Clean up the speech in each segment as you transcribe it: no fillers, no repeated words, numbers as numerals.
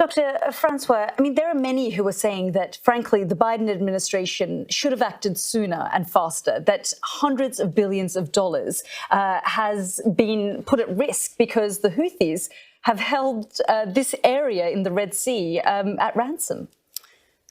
Dr. Francois, I mean, there are many who are saying that, frankly, the Biden administration should have acted sooner and faster, that hundreds of billions of dollars has been put at risk because the Houthis have held this area in the Red Sea at ransom.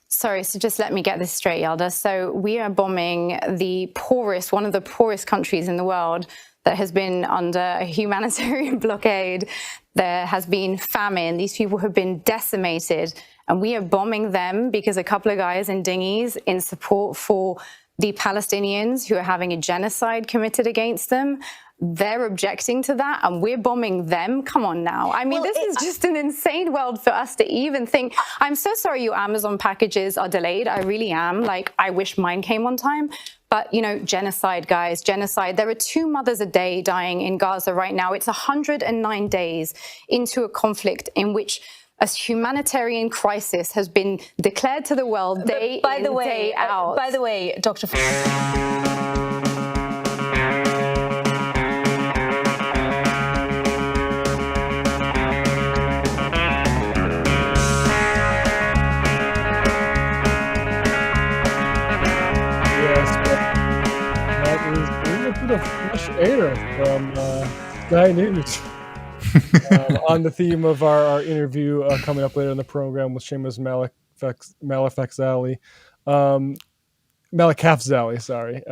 Sorry, so just let me get this straight, Yalda. So we are bombing the poorest, one of the poorest countries in the world that has been under a humanitarian blockade. There has been famine. These people have been decimated, and we are bombing them because a couple of guys in dinghies in support for the Palestinians who are having a genocide committed against them. They're objecting to that, and we're bombing them. Come on now. I mean, this is just an insane world for us to even think. I'm so sorry your Amazon packages are delayed. I really am. Like, I wish mine came on time. But, you know, genocide, guys, genocide. There are 2 mothers a day dying in Gaza right now. It's 109 days into a conflict in which a humanitarian crisis has been declared to the world day in, day out. By the way, Dr. Of fresh air from Sky News on the theme of our interview coming up later in the program with Séamus Malekafzali, sorry.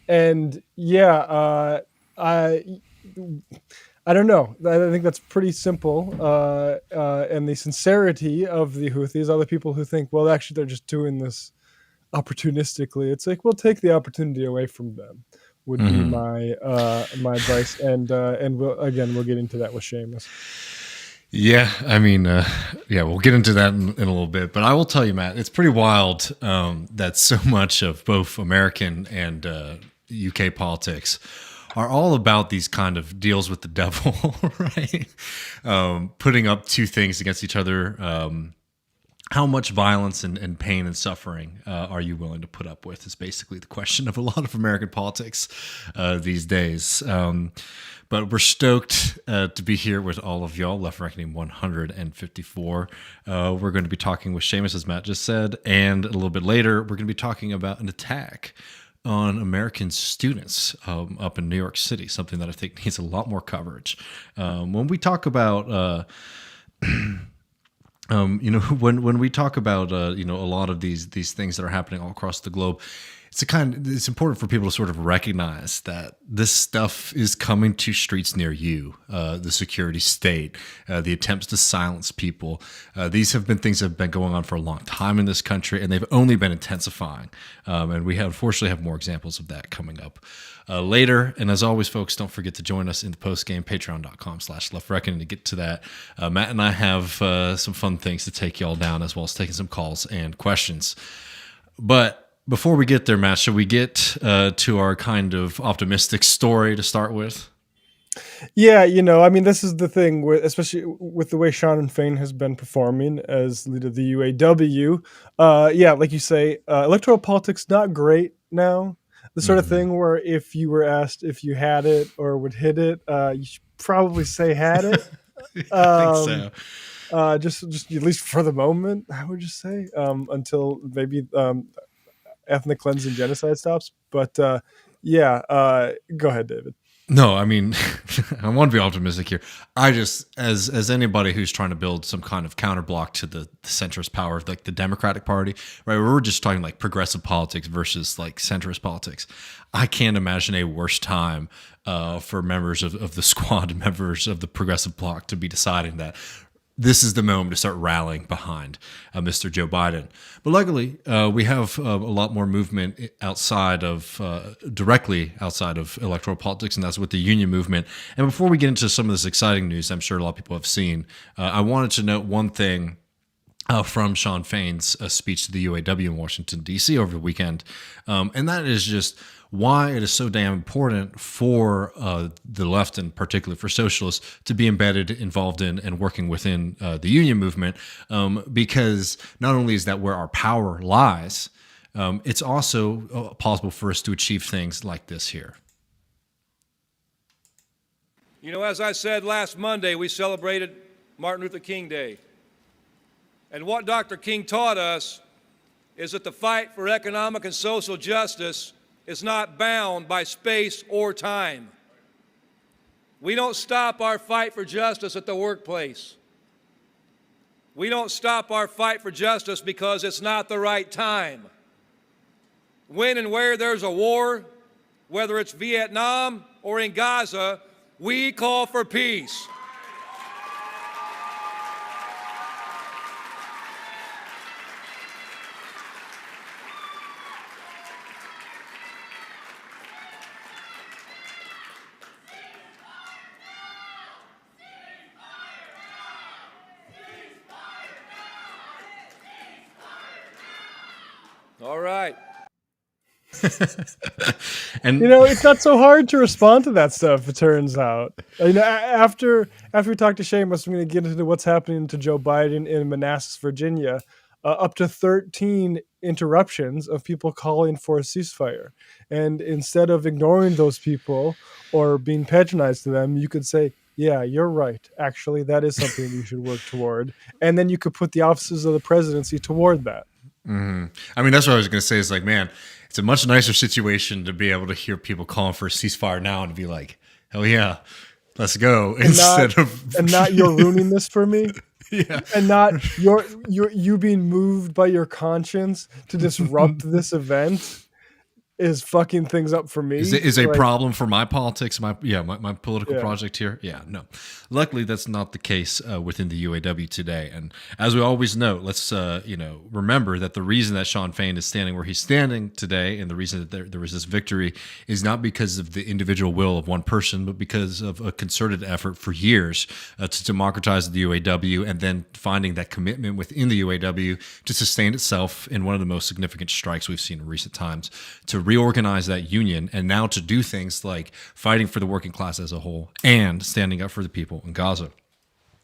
And yeah, I don't know. I think that's pretty simple. And the sincerity of the Houthis, other people who think, well, actually, they're just doing this opportunistically. It's like, we'll take the opportunity away from them. Would be my advice, and we'll get into that with Séamus. Yeah, I mean, we'll get into that in a little bit. But I will tell you, Matt, it's pretty wild that so much of both American and UK politics are all about these kind of deals with the devil, right? Putting up 2 things against each other. How much violence and pain and suffering are you willing to put up with is basically the question of a lot of American politics these days. But we're stoked to be here with all of y'all. Left Reckoning 154. We're going to be talking with Séamus, as Matt just said, and a little bit later, we're going to be talking about an attack on American students up in New York City, something that I think needs a lot more coverage. When we talk about when we talk about a lot of these things that are happening all across the globe, it's important for people to sort of recognize that this stuff is coming to streets near you. The security state, the attempts to silence people. These have been things that have been going on for a long time in this country, and they've only been intensifying. And we unfortunately have more examples of that coming up later. And as always, folks, don't forget to join us in the postgame, patreon.com/leftreckoning to get to that. Matt and I have some fun things to take y'all down, as well as taking some calls and questions. But before we get there, Matt, should we get to our kind of optimistic story to start with? Yeah, I mean, this is the thing, especially with the way Shawn Fain has been performing as leader of the UAW. Like you say, electoral politics not great now. The sort of thing where if you were asked if you had it or would hit it, you should probably say had it. I think so. Just at least for the moment, I would just say, until maybe ethnic cleansing genocide stops. But go ahead, David. No, I mean, I want to be optimistic here. I just, as anybody who's trying to build some kind of counterblock to the centrist power of like the Democratic Party, right? We're just talking like progressive politics versus like centrist politics. I can't imagine a worse time for members of the squad and members of the progressive bloc to be deciding that this is the moment to start rallying behind Mr. Joe Biden. But luckily, we have a lot more movement directly outside of electoral politics, and that's with the union movement. And before we get into some of this exciting news I'm sure a lot of people have seen, I wanted to note one thing from Shawn Fain's speech to the UAW in Washington, D.C. over the weekend, and that is just why it is so damn important for the left, and particularly for socialists, to be involved in and working within the union movement, because not only is that where our power lies, it's also possible for us to achieve things like this here. You know, as I said last Monday, we celebrated Martin Luther King Day. And what Dr. King taught us is that the fight for economic and social justice is not bound by space or time. We don't stop our fight for justice at the workplace. We don't stop our fight for justice because it's not the right time. When and where there's a war, whether it's Vietnam or in Gaza, we call for peace. All right. And You know, it's not so hard to respond to that stuff, it turns out. You know, after we talk to Séamus, I'm going to get into what's happening to Joe Biden in Manassas, Virginia. Up to 13 interruptions of people calling for a ceasefire. And instead of ignoring those people or being patronized to them, you could say, yeah, you're right. Actually, that is something we should work toward. And then you could put the offices of the presidency toward that. I mean, that's what I was going to say. It's like, man, it's a much nicer situation to be able to hear people calling for a ceasefire now and to be like, hell yeah, let's go. And not you're ruining this for me. Yeah. And not you being moved by your conscience to disrupt this event is fucking things up for me. Is a Like, problem for my politics, my political project here. Yeah, no. Luckily, that's not the case within the UAW today. And as we always note, let's remember that the reason that Shawn Fain is standing where he's standing today, and the reason that there was this victory, is not because of the individual will of one person, but because of a concerted effort for years to democratize the UAW, and then finding that commitment within the UAW to sustain itself in one of the most significant strikes we've seen in recent times, to reorganize that union, and now to do things like fighting for the working class as a whole and standing up for the people in Gaza.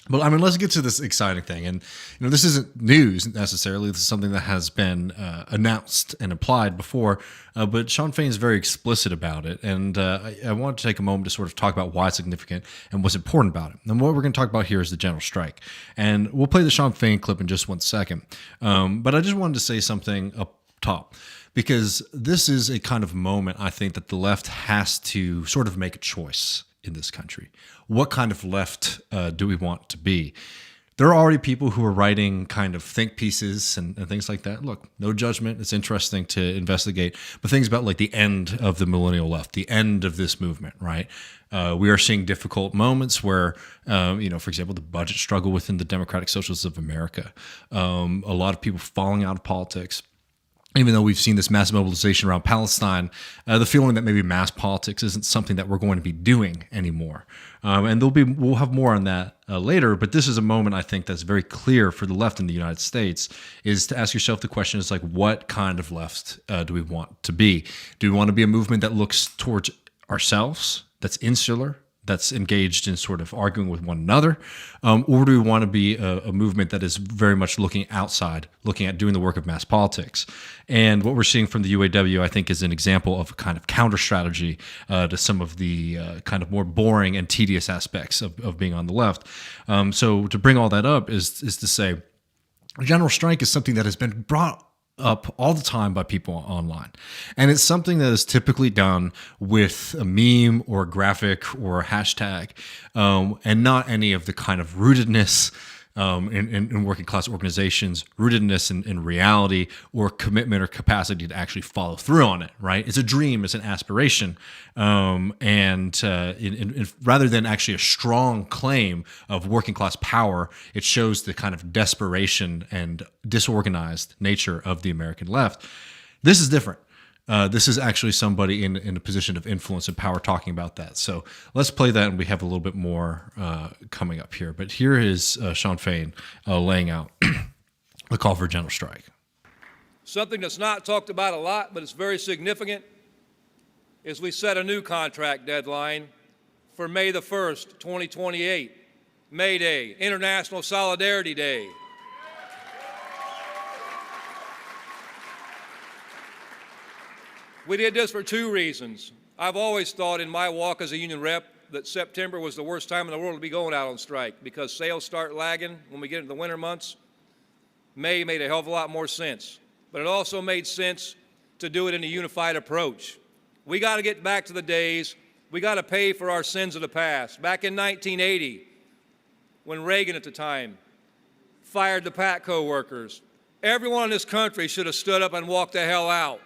But I mean, let's get to this exciting thing. And this isn't news necessarily. This is something that has been announced and applied before. But Shawn Fain is very explicit about it. And I want to take a moment to sort of talk about why it's significant and what's important about it. And what we're going to talk about here is the general strike. And we'll play the Shawn Fain clip in just 1 second. But I just wanted to say something up top, because this is a kind of moment, I think, that the left has to sort of make a choice in this country. What kind of left do we want to be? There are already people who are writing kind of think pieces and things like that. Look, no judgment. It's interesting to investigate. But things about like the end of the millennial left, the end of this movement, right? We are seeing difficult moments where, for example, the budget struggle within the Democratic Socialists of America. A lot of people falling out of politics. Even though we've seen this mass mobilization around Palestine, the feeling that maybe mass politics isn't something that we're going to be doing anymore. And we'll have more on that later, but this is a moment I think that's very clear for the left in the United States, is to ask yourself the question is like, what kind of left do we want to be? Do we want to be a movement that looks towards ourselves, that's insular, that's engaged in sort of arguing with one another? Or do we want to be a movement that is very much looking outside, looking at doing the work of mass politics? And what we're seeing from the UAW, I think, is an example of a kind of counter strategy to some of the kind of more boring and tedious aspects of being on the left. So to bring all that up is to say, a general strike is something that has been brought up all the time by people online. And it's something that is typically done with a meme or a graphic or a hashtag, and not any of the kind of rootedness in working class organizations, rootedness in reality, or commitment or capacity to actually follow through on it, right? It's a dream, it's an aspiration. And rather than actually a strong claim of working class power, it shows the kind of desperation and disorganized nature of the American left. This is different. This is actually somebody in a position of influence and power talking about that. So let's play that, and we have a little bit more coming up here. But here is Shawn Fain laying out the call for a general strike. Something that's not talked about a lot, but it's very significant, is we set a new contract deadline for May the 1st, 2028, May Day, International Solidarity Day. We did this for two reasons. I've always thought in my walk as a union rep that September was the worst time in the world to be going out on strike, because sales start lagging when we get into the winter months. May made a hell of a lot more sense. But it also made sense to do it in a unified approach. We got to get back to the days, we got to pay for our sins of the past. Back in 1980, when Reagan at the time fired the PATCO workers, everyone in this country should have stood up and walked the hell out.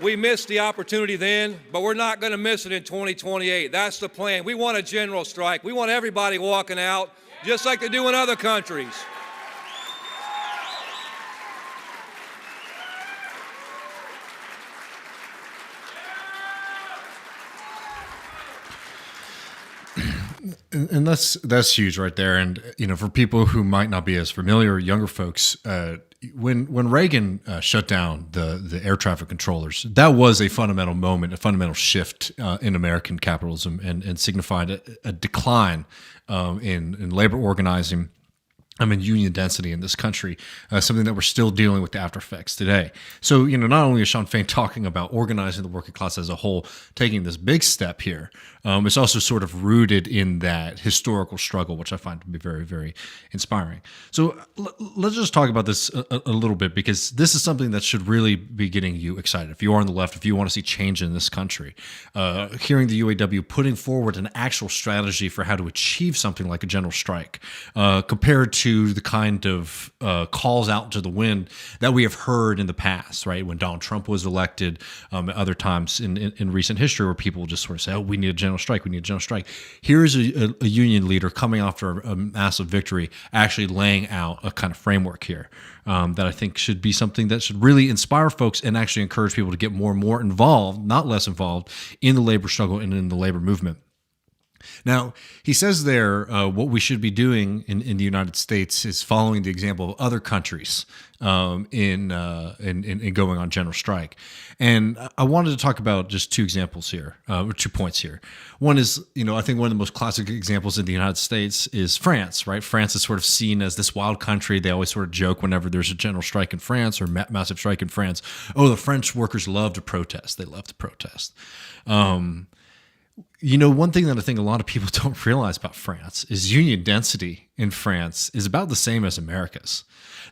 We missed the opportunity then, but we're not going to miss it in 2028. That's the plan. We want a general strike. We want everybody walking out, just like they do in other countries. And that's huge right there. And for people who might not be as familiar, younger folks, when Reagan shut down the air traffic controllers, that was a fundamental moment, a fundamental shift in American capitalism, and signified a decline in labor organizing. Union density in this country, something that we're still dealing with the after effects today. So, not only is Shawn Fain talking about organizing the working class as a whole, taking this big step here, it's also sort of rooted in that historical struggle, which I find to be very, very inspiring. So let's just talk about this a little bit, because this is something that should really be getting you excited. If you are on the left, if you want to see change in this country, hearing the UAW putting forward an actual strategy for how to achieve something like a general strike, compared to the kind of calls out to the wind that we have heard in the past, right? When Donald Trump was elected, at other times in recent history, where people just sort of say, "Oh, we need a general strike. We need a general strike." Here is a union leader coming after a massive victory, actually laying out a kind of framework here that I think should be something that should really inspire folks and actually encourage people to get more and more involved, not less involved, in the labor struggle and in the labor movement. Now, he says there what we should be doing in the United States is following the example of other countries in going on general strike. And I wanted to talk about just two examples here, or 2 points here. One is, I think one of the most classic examples in the United States is France, right? France is sort of seen as this wild country. They always sort of joke whenever there's a general strike in France or massive strike in France. Oh, the French workers love to protest. They love to protest. One thing that I think a lot of people don't realize about France is union density in France is about the same as America's.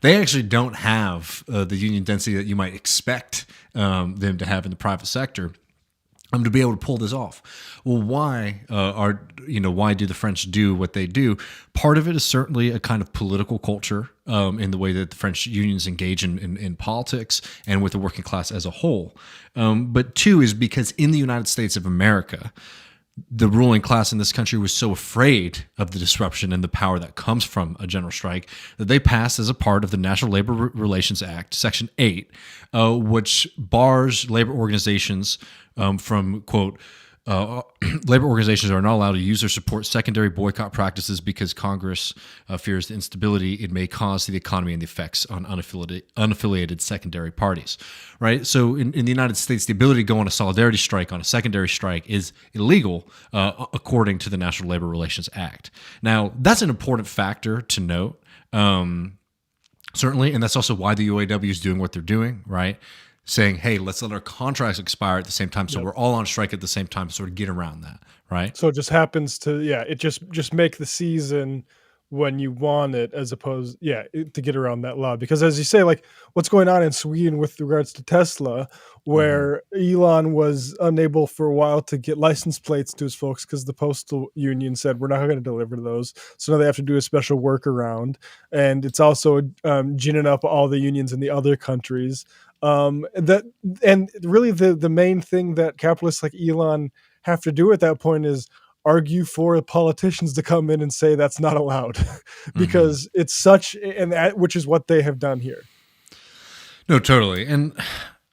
They actually don't have the union density that you might expect them to have in the private sector to be able to pull this off. Well, why do the French do what they do? Part of it is certainly a kind of political culture in the way that the French unions engage in politics and with the working class as a whole. But two is because in the United States of America, the ruling class in this country was so afraid of the disruption and the power that comes from a general strike that they passed, as a part of the National Labor Relations Act, Section 8, which bars labor organizations from, quote, labor organizations are not allowed to use or support secondary boycott practices because Congress fears the instability it may cause to the economy and the effects on unaffiliated secondary parties, right? So in the United States, the ability to go on a solidarity strike, on a secondary strike, is illegal according to the National Labor Relations Act. Now, that's an important factor to note, certainly, and that's also why the UAW is doing what they're doing, right? Saying, hey, let's let our contracts expire at the same time, so we're all on strike at the same time, sort of get around that, right? So it just happens to, it just make the season when you want it, as opposed, to get around that law. Because as you say, like what's going on in Sweden with regards to Tesla, where Elon was unable for a while to get license plates to his folks because the postal union said, we're not going to deliver those. So now they have to do a special workaround. And it's also ginning up all the unions in the other countries. And really the main thing that capitalists like Elon have to do at that point is argue for politicians to come in and say that's not allowed because it's such, and that, which is what they have done here. No, totally. And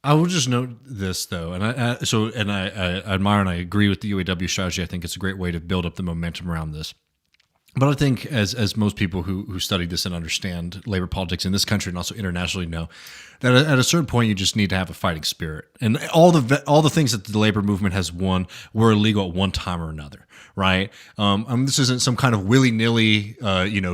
I will just note this though, and I admire and I agree with the UAW strategy. I think it's a great way to build up the momentum around this. But I think, as most people who study this and understand labor politics in this country and also internationally know, that at a certain point you just need to have a fighting spirit. And all the things that the labor movement has won were illegal at one time or another, right? This isn't some kind of willy-nilly,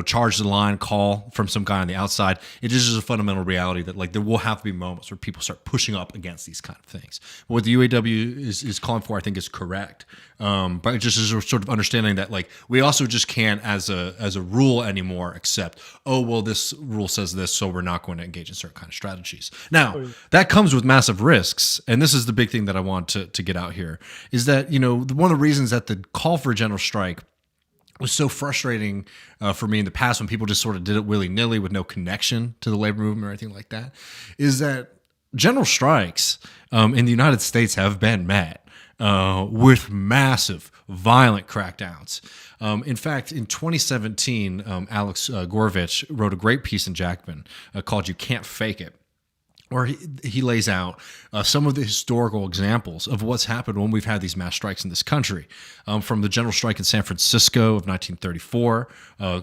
charge the line call from some guy on the outside. It just is a fundamental reality that like there will have to be moments where people start pushing up against these kind of things. But what the UAW is calling for, I think, is correct. But it just is a sort of understanding that like we also just can't, as a rule anymore, accept, oh well, this rule says this, so we're not going to engage in certain kind of strategies. Now that comes with massive risks, and this is the big thing that I want to get out here is that one of the reasons that the call for a general strike was so frustrating for me in the past when people just sort of did it willy-nilly with no connection to the labor movement or anything like that, is that general strikes in the United States have been met with massive, violent crackdowns. In fact, in 2017, Alex Gorovich wrote a great piece in Jackman called "You Can't Fake It," where he lays out some of the historical examples of what's happened when we've had these mass strikes in this country. From the general strike in San Francisco of 1934,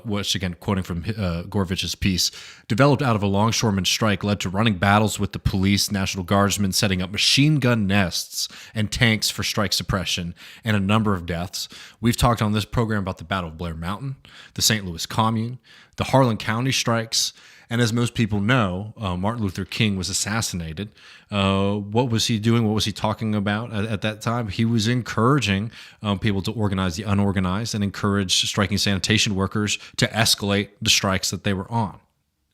which, again, quoting from Gorovich's piece, developed out of a longshoreman strike, led to running battles with the police, National Guardsmen, setting up machine gun nests and tanks for strike suppression, and a number of deaths. We've talked on this program about the Battle of Blair Mountain, the St. Louis Commune, the Harlan County strikes. And as most people know, Martin Luther King was assassinated. What was he doing? What was he talking about at that time? He was encouraging people to organize the unorganized and encourage striking sanitation workers to escalate the strikes that they were on.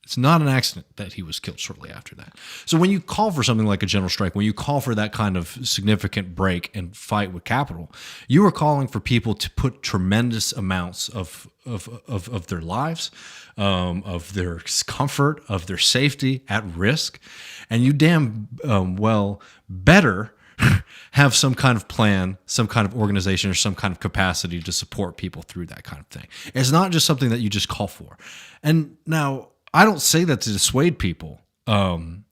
It's not an accident that he was killed shortly after that. So when you call for something like a general strike, when you call for that kind of significant break and fight with capital, you are calling for people to put tremendous amounts of their lives, of their comfort, of their safety at risk. And you damn well better have some kind of plan, some kind of organization, or some kind of capacity to support people through that kind of thing. It's not just something that you just call for. And now, I don't say that to dissuade people from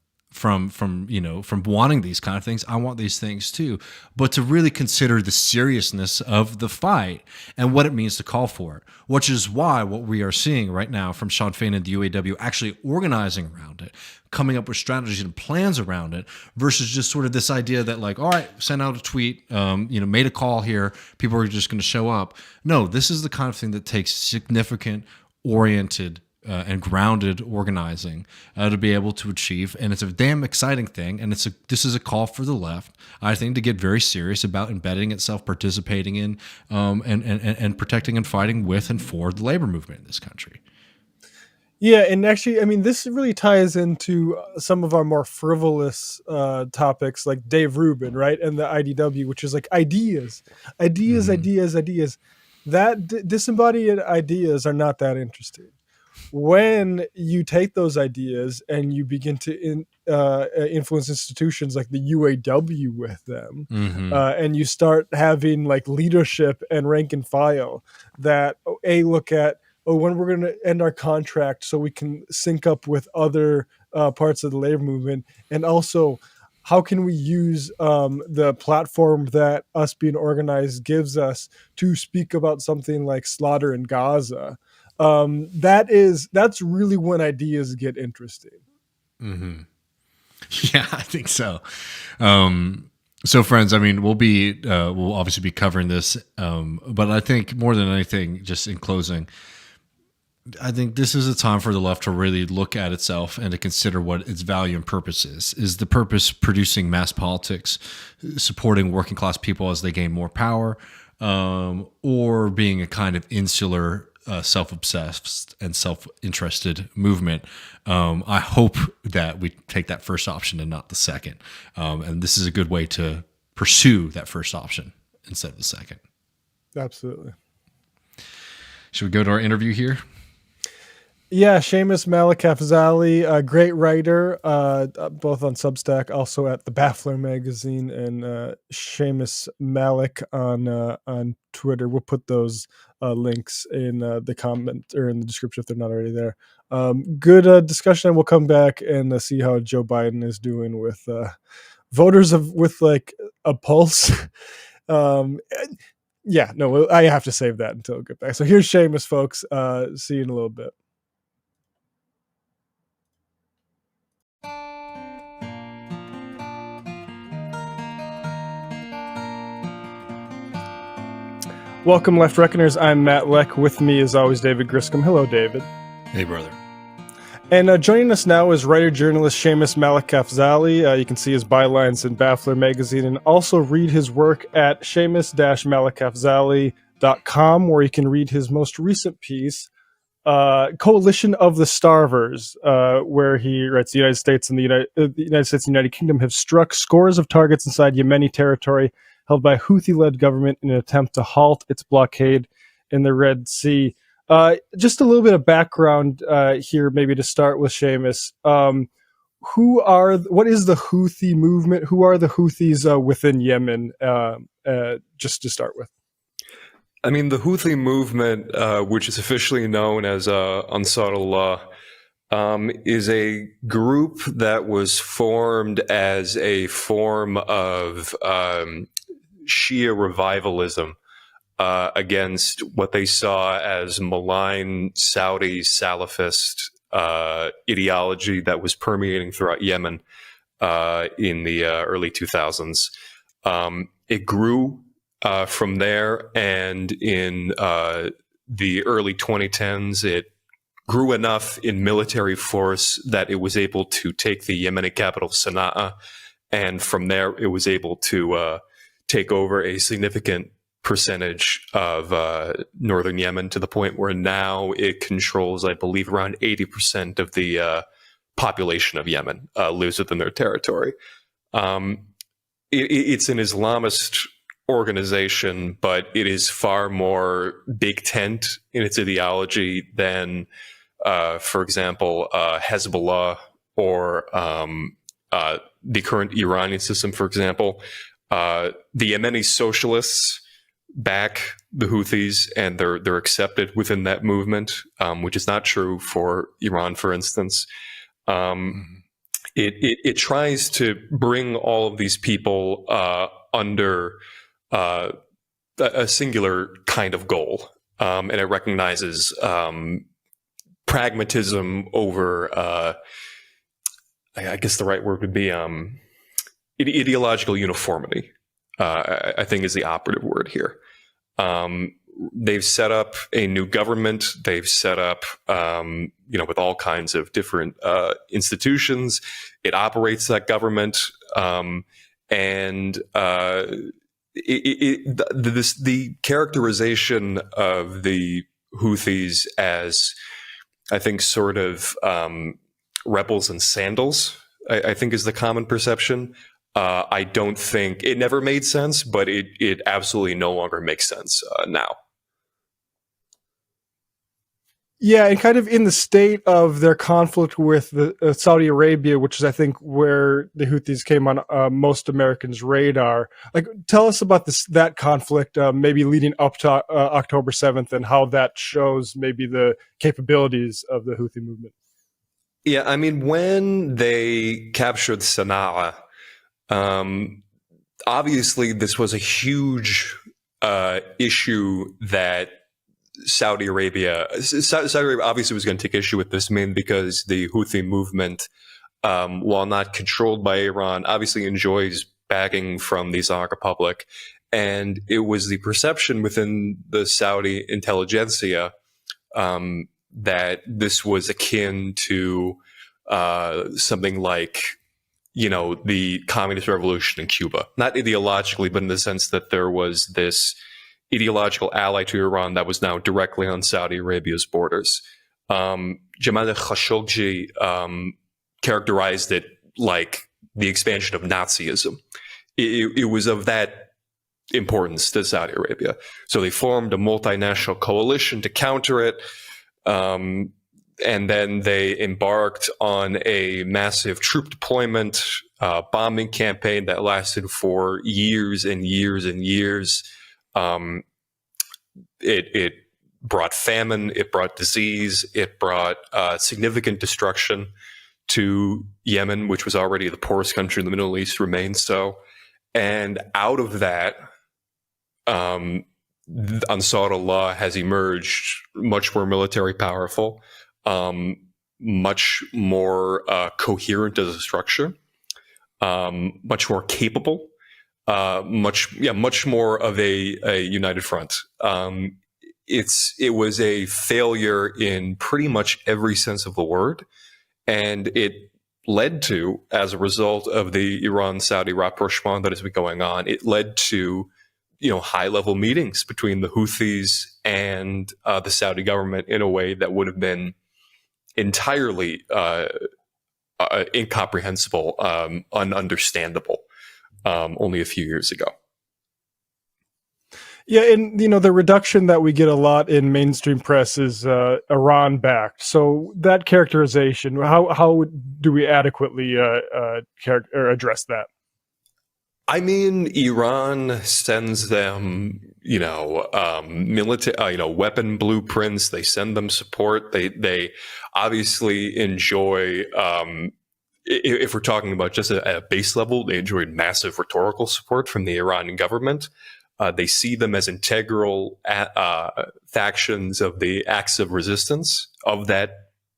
wanting these kind of things. I want these things too, but to really consider the seriousness of the fight and what it means to call for it, which is why what we are seeing right now from Shawn Fain and the UAW actually organizing around it, coming up with strategies and plans around it, versus just sort of this idea that like, all right, send out a tweet, made a call here, people are just going to show up. No, this is the kind of thing that takes significant, oriented, and grounded organizing to be able to achieve, and it's a damn exciting thing. And this is a call for the left, I think, to get very serious about embedding itself, participating in, and protecting and fighting with and for the labor movement in this country. Yeah, and actually, I mean, this really ties into some of our more frivolous topics, like Dave Rubin, right, and the IDW, which is like ideas. That disembodied ideas are not that interesting. When you take those ideas and you begin to influence institutions like the UAW with them, and you start having like leadership and rank and file that look at, when we're going to end our contract so we can sync up with other parts of the labor movement, and also how can we use the platform that us being organized gives us to speak about something like slaughter in Gaza. That's really when ideas get interesting. Mm-hmm. Yeah, I think so. So friends, I mean, we'll obviously be covering this, but I think more than anything, just in closing, I think this is a time for the left to really look at itself and to consider what its value and purpose is. Is the purpose producing mass politics, supporting working class people as they gain more power, or being a kind of insular, self-obsessed and self-interested movement? I hope that we take that first option and not the second. And this is a good way to pursue that first option instead of the second. Absolutely. Should we go to our interview here? Yeah, Séamus Malekafzali, a great writer, both on Substack, also at the Baffler magazine, and Séamus Malek on Twitter. We'll put those links in the comment or in the description if they're not already there. Good discussion, and we'll come back and see how Joe Biden is doing with voters with like a pulse. Yeah, no, I have to save that until we get back. So here's Séamus, folks. See you in a little bit. Welcome, Left Reckoners. I'm Matt Leck. With me, as always, David Griscom. Hello, David. Hey, brother. And joining us now is writer-journalist Séamus Malekafzali. You can see his bylines in Baffler magazine and also read his work at Séamus-Malekafzali.com, where you can read his most recent piece, Coalition of the Starvers, where he writes the United States and the United States and United Kingdom have struck scores of targets inside Yemeni territory held by a Houthi-led government in an attempt to halt its blockade in the Red Sea. Just a little bit of background here, maybe to start with, Séamus. What is the Houthi movement? Who are the Houthis within Yemen? Just to start with. I mean, the Houthi movement, which is officially known as Ansar Allah, is a group that was formed as a form of Shia revivalism against what they saw as malign Saudi Salafist ideology that was permeating throughout Yemen in the early 2000s. It grew from there, and in the early 2010s, it grew enough in military force that it was able to take the Yemeni capital Sana'a, and from there it was able to take over a significant percentage of northern Yemen, to the point where now it controls, I believe, around 80% of the population of Yemen lives within their territory. It's an Islamist organization, but it is far more big tent in its ideology than, for example, Hezbollah or the current Iranian system, for example. The Yemeni socialists back the Houthis, and they're accepted within that movement, which is not true for Iran, for instance. It tries to bring all of these people under a singular kind of goal, and it recognizes pragmatism over, I guess the right word would be ideological uniformity. I think is the operative word here. They've set up a new government. They've set up, with all kinds of different institutions. It operates that government, and the characterization of the Houthis as, I think, sort of rebels in sandals, I think is the common perception. I don't think it never made sense, but it absolutely no longer makes sense now. Yeah, and kind of in the state of their conflict with Saudi Arabia, which is, I think, where the Houthis came on most Americans' radar. Like, tell us about that conflict, maybe leading up to October 7th, and how that shows maybe the capabilities of the Houthi movement. Yeah, I mean, when they captured Sana'a, obviously this was a huge issue that Saudi Arabia obviously was going to take issue with this, mainly because the Houthi movement, while not controlled by Iran, obviously enjoys backing from the Islamic Republic. And it was the perception within the Saudi intelligentsia that this was akin to something like, the communist revolution in Cuba. Not ideologically, but in the sense that there was this ideological ally to Iran that was now directly on Saudi Arabia's borders. Jamal Khashoggi characterized it like the expansion of Nazism. It was of that importance to Saudi Arabia. So they formed a multinational coalition to counter it. And then they embarked on a massive troop deployment, bombing campaign that lasted for years and years and years. It brought famine, it brought disease, it brought significant destruction to Yemen, which was already the poorest country in the Middle East, remained so. And out of that, Ansar Allah has emerged much more military powerful, much more coherent as a structure, much more capable, much more of a united front. It was a failure in pretty much every sense of the word, and it led to, as a result of the Iran-Saudi rapprochement that has been going on, it led to high-level meetings between the Houthis and the Saudi government in a way that would have been entirely incomprehensible, ununderstandable only a few years ago. Yeah, and the reduction that we get a lot in mainstream press is Iran backed. So that characterization, how do we adequately address that? I mean, Iran sends them, military, weapon blueprints. They send them support. They obviously enjoy. If we're talking about just at a base level, they enjoyed massive rhetorical support from the Iranian government. They see them as integral factions of the acts of resistance of that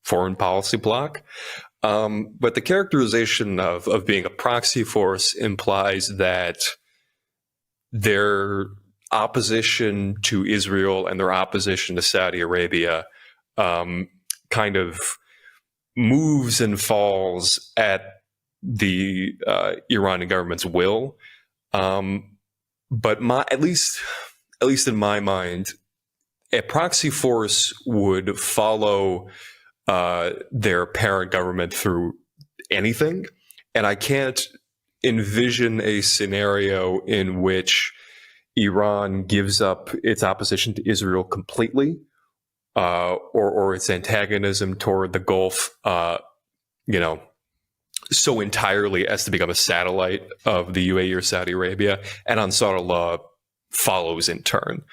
foreign policy bloc. But the characterization of being a proxy force implies that their opposition to Israel and their opposition to Saudi Arabia kind of moves and falls at the Iranian government's will. But at least in my mind, a proxy force would follow their parent government through anything, and I can't envision a scenario in which Iran gives up its opposition to Israel completely, or its antagonism toward the Gulf, so entirely as to become a satellite of the UAE or Saudi Arabia, and Ansar Allah follows in turn.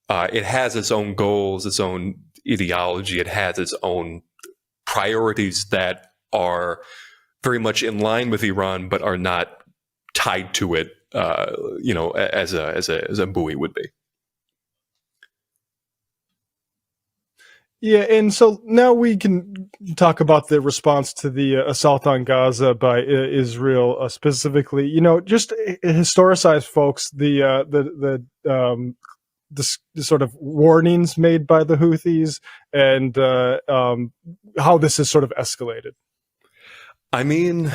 It has its own goals, its own ideology, it has its own priorities that are very much in line with Iran, but are not tied to it, as a buoy would be. Yeah, and so now we can talk about the response to the assault on Gaza by Israel specifically. Just historicize, folks, the sort of warnings made by the Houthis and how this has sort of escalated. I mean,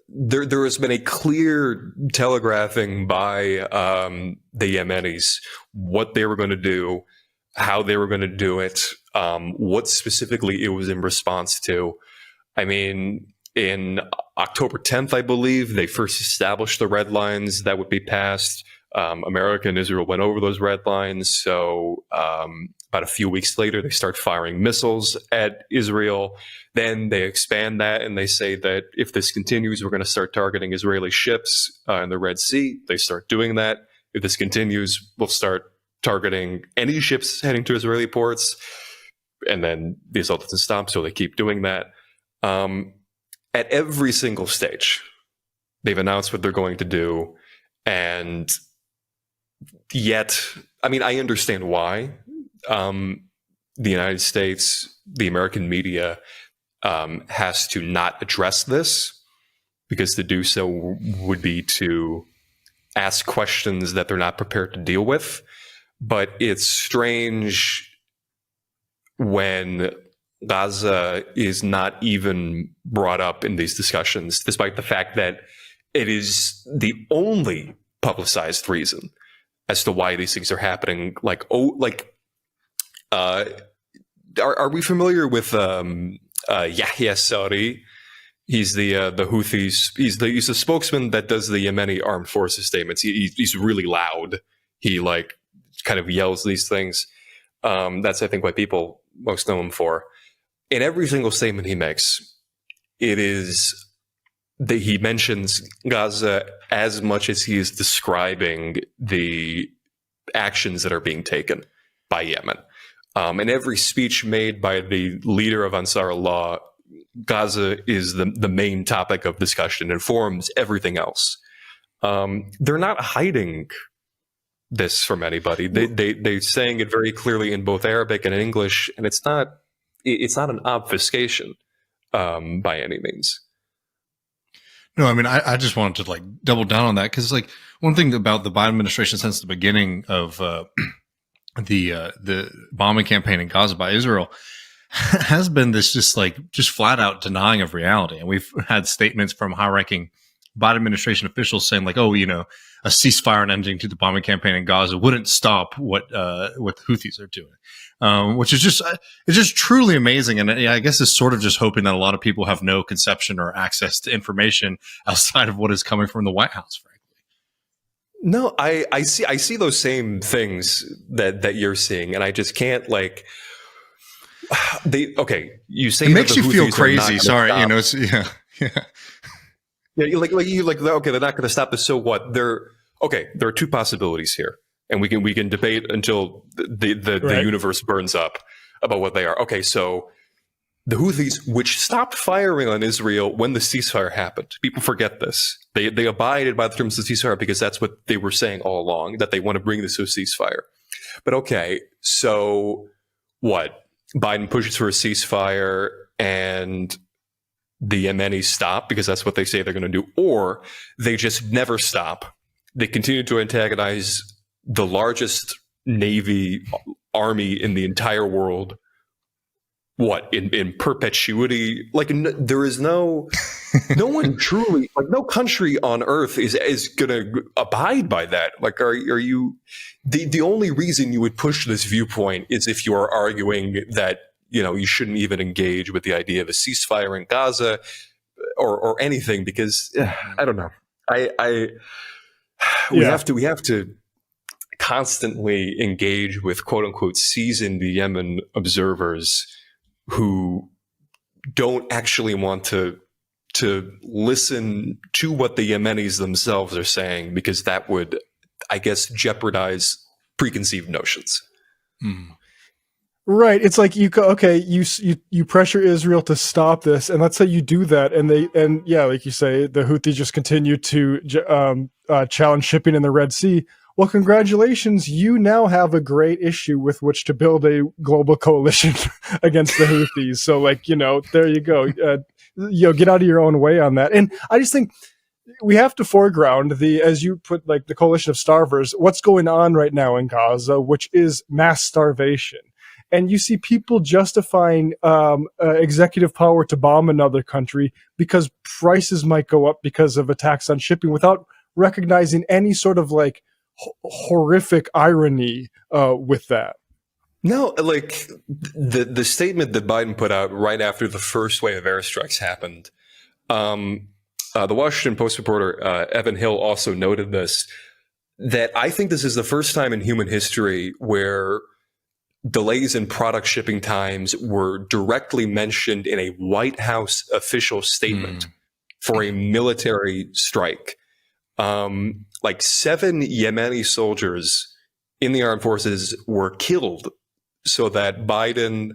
there has been a clear telegraphing by the Yemenis what they were going to do, how they were going to do it, what specifically it was in response to. I mean, in October 10th, I believe, they first established the red lines that would be passed. America and Israel went over those red lines. So about a few weeks later, they start firing missiles at Israel. Then they expand that and they say that if this continues, we're going to start targeting Israeli ships in the Red Sea. They start doing that. If this continues, we'll start targeting any ships heading to Israeli ports. And then the assault doesn't stop, so they keep doing that. At every single stage, they've announced what they're going to do. And yet, I mean, I understand why. The United States, the American media, has to not address this, because to do so would be to ask questions that they're not prepared to deal with. But it's strange when Gaza is not even brought up in these discussions, despite the fact that it is the only publicized reason as to why these things are happening. Are we familiar with Yahya Saree? He's the Houthis. He's the spokesman that does the Yemeni armed forces statements. He's really loud. He kind of yells these things. That's, I think, what people most know him for. In every single statement he makes, it is that he mentions Gaza as much as he is describing the actions that are being taken by Yemen. In every speech made by the leader of Ansar Allah, Gaza is the main topic of discussion and forms everything else. They're not hiding this from anybody. They're saying it very clearly in both Arabic and in English, and it's not an obfuscation by any means. No, I mean, I just wanted to like double down on that because like one thing about the Biden administration since the beginning of the bombing campaign in Gaza by Israel has been this just flat out denying of reality. And we've had statements from high ranking Biden administration officials saying like, oh, a ceasefire and ending to the bombing campaign in Gaza wouldn't stop what the Houthis are doing, which is it's just truly amazing. And I guess it's sort of just hoping that a lot of people have no conception or access to information outside of what is coming from the White House, frankly. No, I see those same things that you're seeing, and I just can't like. You say it makes you feel Houthis crazy. Sorry, stop. It's yeah. Yeah, they're not going to stop this. So what? There are two possibilities here, and we can debate until the universe burns up about what they are. Okay, so the Houthis, which stopped firing on Israel when the ceasefire happened, people forget this. They abided by the terms of the ceasefire because that's what they were saying all along, that they want to bring this to a ceasefire. But okay, so what? Biden pushes for a ceasefire and the Yemenis stop because that's what they say they're going to do, or they just never stop. They continue to antagonize the largest Navy army in the entire world. What, in perpetuity? Like, there is no one truly, like, no country on earth is going to abide by that. Like, are you, the only reason you would push this viewpoint is if you are arguing that, you shouldn't even engage with the idea of a ceasefire in Gaza or anything, because I don't know. We have to constantly engage with quote unquote seasoned Yemen observers who don't actually want to listen to what the Yemenis themselves are saying, because that would, I guess, jeopardize preconceived notions. Mm. Right. It's like you pressure Israel to stop this, and let's say you do that, and like you say, the Houthis just continue to challenge shipping in the Red Sea. Well, congratulations, you now have a great issue with which to build a global coalition against the Houthis. So, there you go. Get out of your own way on that. And I just think we have to foreground as you put, like, the coalition of starvers, what's going on right now in Gaza, which is mass starvation. And you see people justifying executive power to bomb another country because prices might go up because of attacks on shipping, without recognizing any sort of like horrific irony with that. No, like the statement that Biden put out right after the first wave of airstrikes happened. The Washington Post reporter Evan Hill also noted this, that I think this is the first time in human history where delays in product shipping times were directly mentioned in a White House official statement for a military strike. Like 7 Yemeni soldiers in the armed forces were killed so that Biden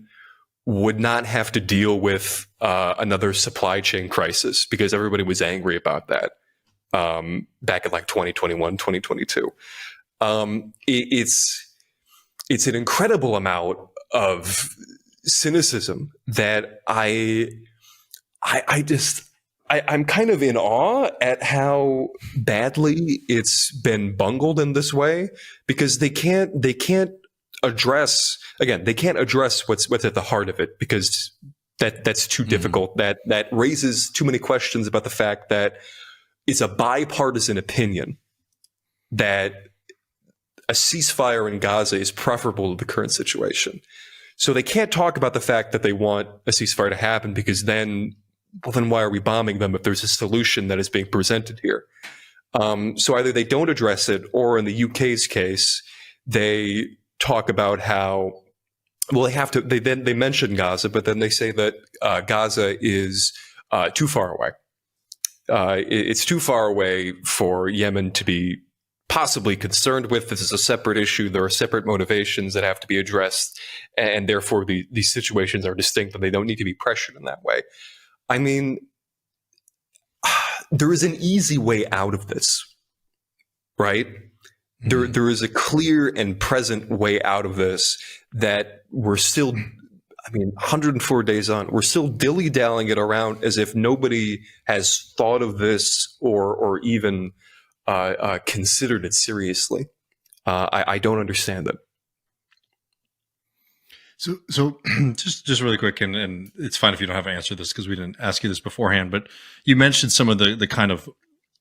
would not have to deal with another supply chain crisis, because everybody was angry about that back in like 2021, 2022. It's an incredible amount of cynicism that I'm kind of in awe at how badly it's been bungled in this way, because they can't address what's at the heart of it, because that's too difficult. That raises too many questions about the fact that it's a bipartisan opinion that a ceasefire in Gaza is preferable to the current situation. So they can't talk about the fact that they want a ceasefire to happen, because then why are we bombing them if there's a solution that is being presented here? So either they don't address it, or in the UK's case, they talk about how, well, they mention Gaza, but then they say that Gaza is too far away. It's too far away for Yemen to be possibly concerned with. This is a separate issue. There are separate motivations that have to be addressed, and therefore these situations are distinct, and they don't need to be pressured in that way. I mean, there is an easy way out of this, right? There is a clear and present way out of this that we're still, 104 days on, we're still dilly-dallying it around as if nobody has thought of this or even considered it seriously. I don't understand it. So just really quick, and it's fine if you don't have to answer this because we didn't ask you this beforehand, but you mentioned some of the kind of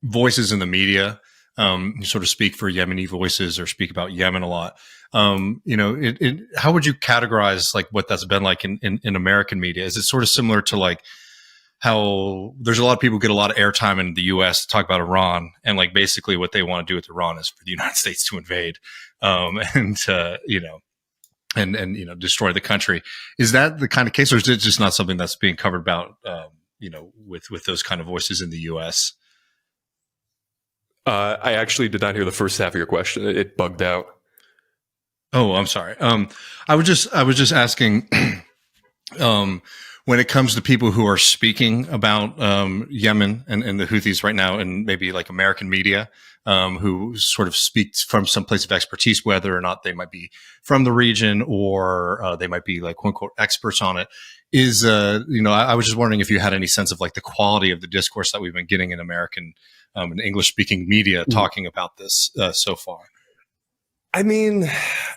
voices in the media. You sort of speak for Yemeni voices or speak about Yemen a lot. How would you categorize like what that's been like in American media? Is it sort of similar to like how there's a lot of people get a lot of airtime in the U.S. to talk about Iran, and like basically what they want to do with Iran is for the United States to invade, and destroy the country. Is that the kind of case, or is it just not something that's being covered about, with those kind of voices in the U.S.? I actually did not hear the first half of your question. It bugged out. Oh, I'm sorry. I was just asking, when it comes to people who are speaking about Yemen and the Houthis right now, and maybe like American media, who sort of speak from some place of expertise, whether or not they might be from the region or they might be like quote unquote experts on it, is I was just wondering if you had any sense of like the quality of the discourse that we've been getting in American and English speaking media talking about this so far. I mean,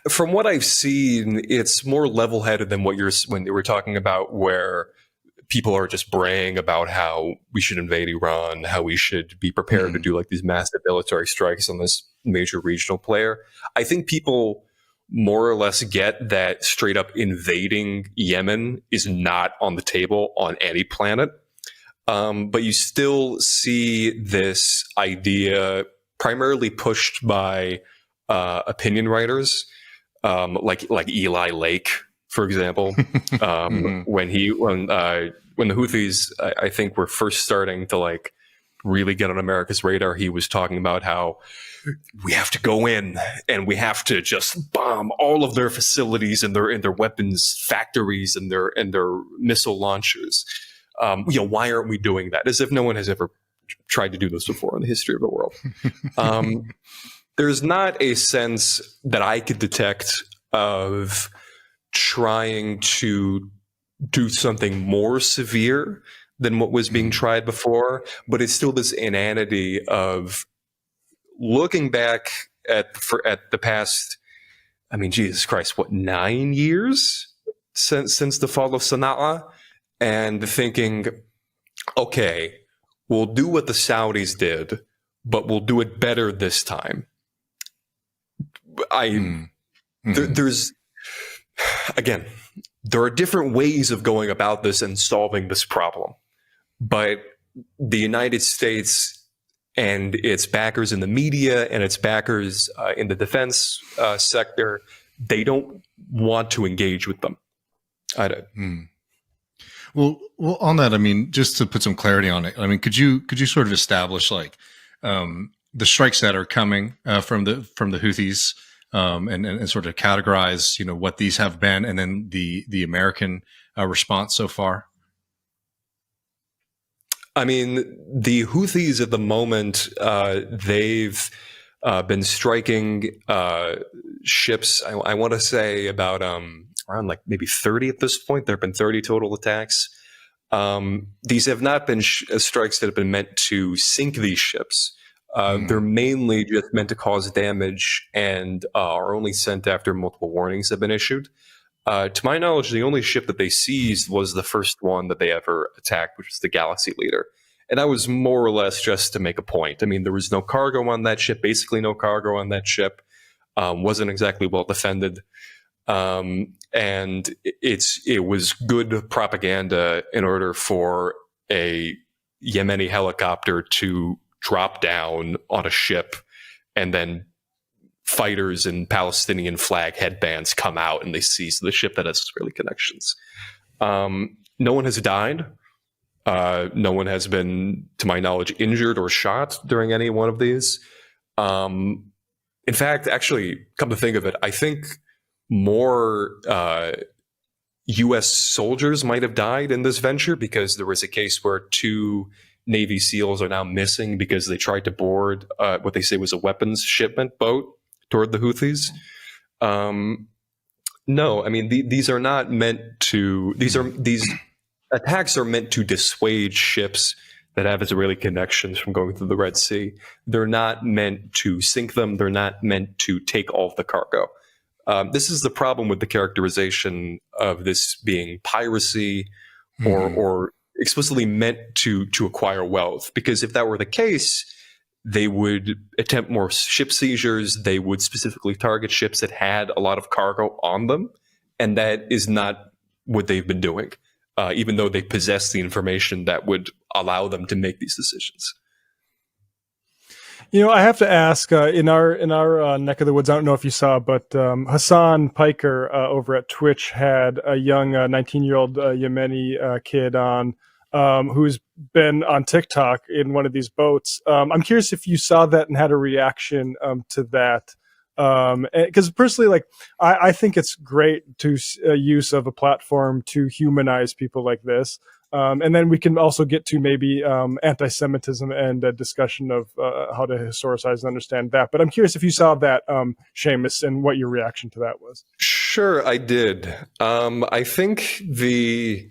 from what I've seen, it's more level-headed than when they were talking about, where people are just braying about how we should invade Iran, how we should be prepared to do like these massive military strikes on this major regional player. I think people more or less get that straight up invading Yemen is not on the table on any planet. But you still see this idea primarily pushed by opinion writers, like Eli Lake, for example, when the Houthis, I think, were first starting to like really get on America's radar, he was talking about how we have to go in and we have to just bomb all of their facilities and their weapons factories and their missile launchers. Why aren't we doing that? As if no one has ever tried to do this before in the history of the world. There's not a sense that I could detect of trying to do something more severe than what was being tried before, but it's still this inanity of looking back at the past, Jesus Christ, 9 years since the fall of Sana'a, and thinking, okay, we'll do what the Saudis did, but we'll do it better this time. There's, again, there are different ways of going about this and solving this problem, but the United States and its backers in the media and its backers in the defense sector, they don't want to engage with them. I don't. Well, on that, just to put some clarity on it, could you sort of establish like the strikes that are coming from the Houthis, and sort of categorize, what these have been, and then the American response so far? The Houthis at the moment, they've been striking ships. I want to say about around like maybe 30 at this point. There have been 30 total attacks. These have not been strikes that have been meant to sink these ships. They're mainly just meant to cause damage and are only sent after multiple warnings have been issued. To my knowledge, the only ship that they seized was the first one that they ever attacked, which was the Galaxy Leader. And that was more or less just to make a point. There was no cargo on that ship, basically no cargo on that ship. Wasn't exactly well defended. And it was good propaganda in order for a Yemeni helicopter to drop down on a ship, and then fighters in Palestinian flag headbands come out and they seize the ship that has Israeli connections. No one has died. No one has been, to my knowledge, injured or shot during any one of these. In fact, actually, come to think of it, I think more U.S. soldiers might have died in this venture, because there was a case where 2 Navy SEALs are now missing because they tried to board what they say was a weapons shipment boat toward the Houthis. No, I mean these are not meant to. These attacks are meant to dissuade ships that have Israeli connections from going through the Red Sea. They're not meant to sink them. They're not meant to take all of the cargo. This is the problem with the characterization of this being piracy or explicitly meant to acquire wealth. Because if that were the case, they would attempt more ship seizures. They would specifically target ships that had a lot of cargo on them. And that is not what they've been doing, even though they possess the information that would allow them to make these decisions. You know, I have to ask, in our neck of the woods, I don't know if you saw, but Hassan Piker over at Twitch had a young 19-year-old Yemeni kid on, who's been on TikTok in one of these boats. I'm curious if you saw that and had a reaction to that. Because personally, like, I think it's great to use of a platform to humanize people like this. And then we can also get to maybe anti-Semitism and a discussion of how to historicize and understand that. But I'm curious if you saw that, Séamus, and what your reaction to that was. Sure, I did. I think the